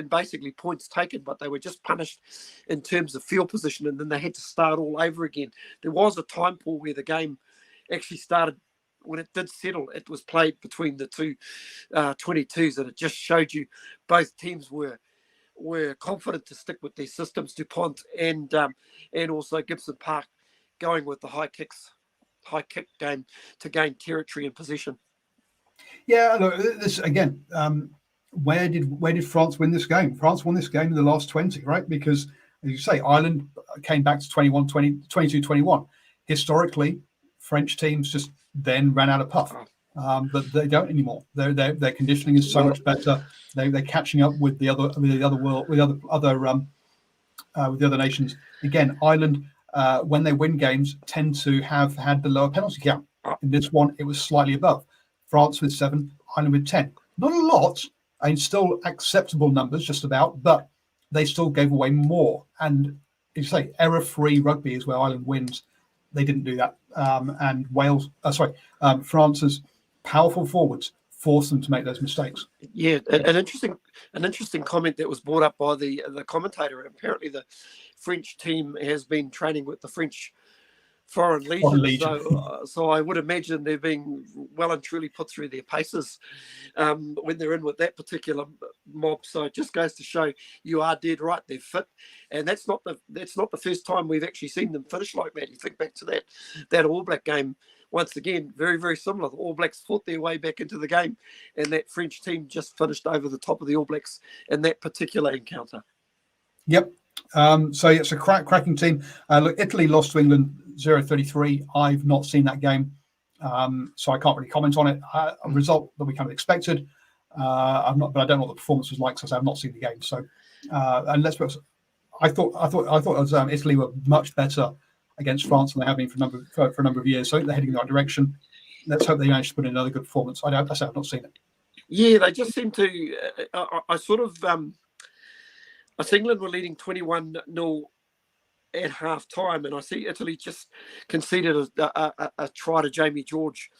S2: basically points taken, but they were just punished in terms of field position, and then they had to start all over again. There was a time pool where the game actually started. When it did settle, it was played between the 2 22s, and it just showed you both teams were confident to stick with their systems. DuPont and also Gibson Park going with the high kick game to gain territory and possession. Yeah,
S1: look, this again. Where did France win this game? France won this game in the last 20, right? Because, as you say, Ireland came back to 22-21. Historically, French teams just then ran out of puff, but they don't anymore. Their conditioning is so much better. They're catching up with the other nations. Again, Ireland, when they win games, tend to have had the lower penalty count. In this one, it was slightly above. France with 7, Ireland with 10. Not a lot, I mean, still acceptable numbers, just about, but they still gave away more. And if you say error-free rugby is where Ireland wins, they didn't do that. And France's powerful forwards forced them to make those mistakes.
S2: Yeah, an interesting comment that was brought up by the commentator. Apparently, the French team has been training with the French Foreign Legion. So I would imagine they're being well and truly put through their paces when they're in with that particular mob. So it just goes to show you are dead right. They're fit, and that's not the first time we've actually seen them finish like that. You think back to that All Black game. Once again, very, very similar. The All Blacks fought their way back into the game, and that French team just finished over the top of the All Blacks in that particular encounter.
S1: Yep. So it's a cracking team. Look, Italy lost to England 0-33. I've not seen that game, so I can't really comment on it. A result that we kind of expected. But I don't know what the performance was like, so I've not seen the game. So, and let's be I thought Italy were much better against France than they have been for a number of years. So I think they're heading in the right direction. Let's hope they manage to put in another good performance. I've not seen it.
S2: Yeah, they just seem to. I see England were leading 21-0 at half time, and I see Italy just conceded a try to Jamie George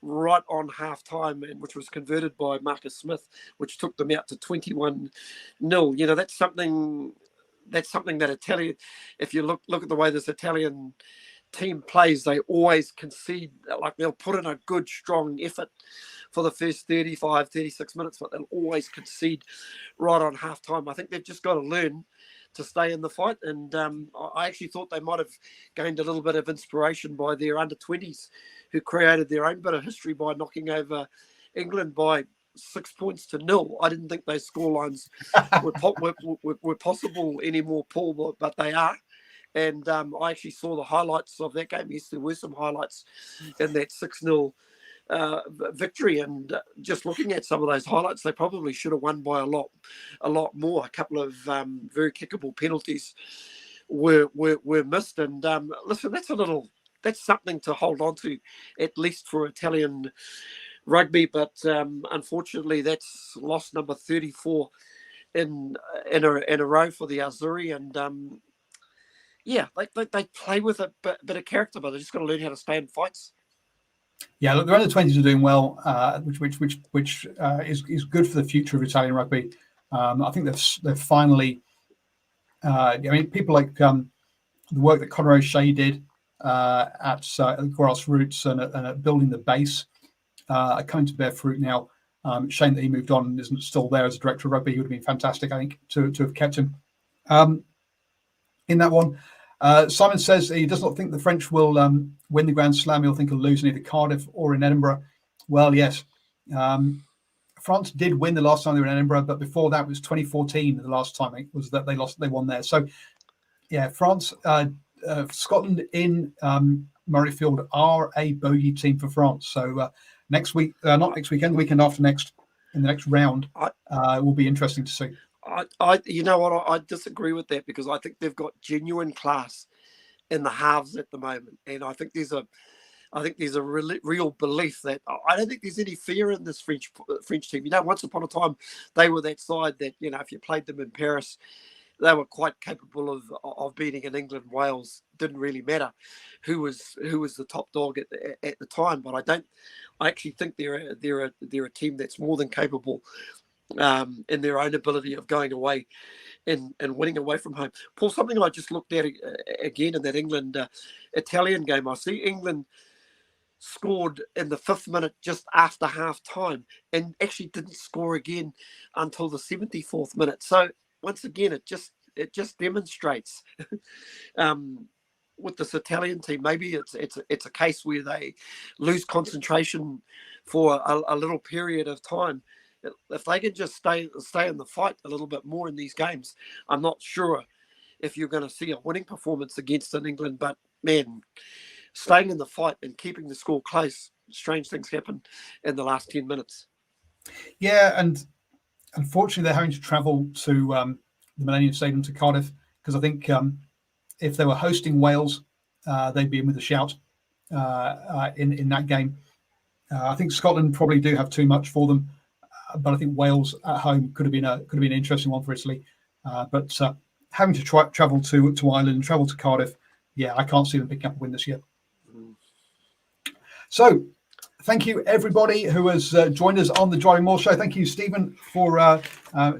S2: right on half time, and which was converted by Marcus Smith, which took them out to 21-0. You know, that's something that Italian, if you look at the way this Italian team plays, they always concede. Like, they'll put in a good, strong effort for the first 35, 36 minutes, but they'll always concede right on halftime. I think they've just got to learn stay in the fight. And I actually thought they might have gained a little bit of inspiration by their under-20s, who created their own bit of history by knocking over England by 6 points to 0. I didn't think those scorelines were possible anymore, Paul, but they are. And I actually saw the highlights of that game. Yes, there were some highlights in that 6-0 victory, and just looking at some of those highlights, they probably should have won by a lot more. A couple of very kickable penalties were missed, and listen, that's something to hold on to, at least for Italian rugby. But unfortunately, that's loss number 34 in a row for the Azzurri, and yeah, they play with a bit of character, but they just got to learn how to stay in fights.
S1: Yeah, look, the under-20s are doing well, which is good for the future of Italian rugby. I think they've finally. I mean, people like the work that Conor O'Shea did at grassroots and at building the base are coming to bear fruit now. Shame that he moved on and isn't still there as a director of rugby. He would have been fantastic, I think, to have kept him in that one. Simon says he does not think the French will win the Grand Slam. He'll think he'll lose in either Cardiff or in Edinburgh. Well, yes. France did win the last time they were in Edinburgh, but before that was 2014. The last time it was that they won there. So, yeah, France, Scotland in Murrayfield are a bogey team for France. So next week, not next weekend, the weekend after next, in the next round, will be interesting to see.
S2: You know what? I disagree with that, because I think they've got genuine class in the halves at the moment, and I think there's a real belief that I don't think there's any fear in this French team. You know, once upon a time they were that side that, you know, if you played them in Paris, they were quite capable of beating in England. Wales didn't really matter who was the top dog at the time. But I actually think they're a team that's more than capable in their own ability of going away and winning away from home. Paul, something I just looked at again in that England-Italian game, I see England scored in the 5th minute just after half time and actually didn't score again until the 74th minute. So once again, it just demonstrates with this Italian team, maybe it's a case where they lose concentration for a little period of time. If they can just stay in the fight a little bit more in these games, I'm not sure if you're going to see a winning performance against England. But man, staying in the fight and keeping the score close, strange things happen in the last 10 minutes.
S1: Yeah, and unfortunately, they're having to travel to the Millennium Stadium to Cardiff, because I think if they were hosting Wales, they'd be in with a shout in that game. I think Scotland probably do have too much for them. But I think Wales at home could have been an interesting one for Italy. But having to travel to Ireland and travel to Cardiff, yeah, I can't see them picking up a win this year. So, thank you everybody who has joined us on the DrivingMaul show. Thank you, Stephen, for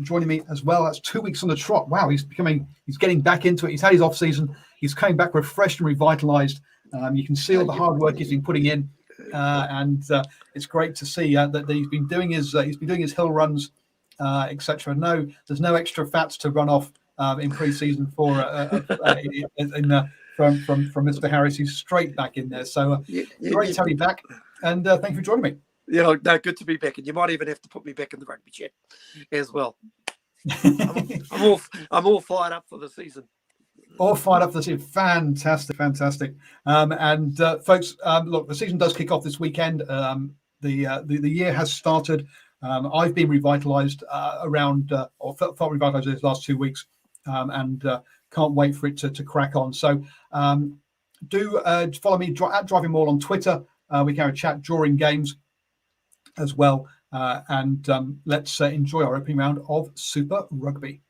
S1: joining me as well. That's 2 weeks on the trot. Wow, he's getting back into it. He's had his off season. He's coming back refreshed and revitalized. You can see all the hard work he's been putting in. And it's great to see that he's been doing his hill runs, etc. No, there's no extra fats to run off in pre-season from Mr. Harris. He's straight back in there. So great to have you back, and thank you for joining me.
S2: Yeah, no, good to be back, and you might even have to put me back in the rugby chat as well. I'm all fired up for the season.
S1: All fired up for the season. Fantastic. And folks, look, the season does kick off this weekend. The year has started. I've been revitalized or felt revitalized these last 2 weeks, and can't wait for it to crack on. So do follow me at DrivingMaul on Twitter. We can have a chat during games as well. And let's enjoy our opening round of Super Rugby.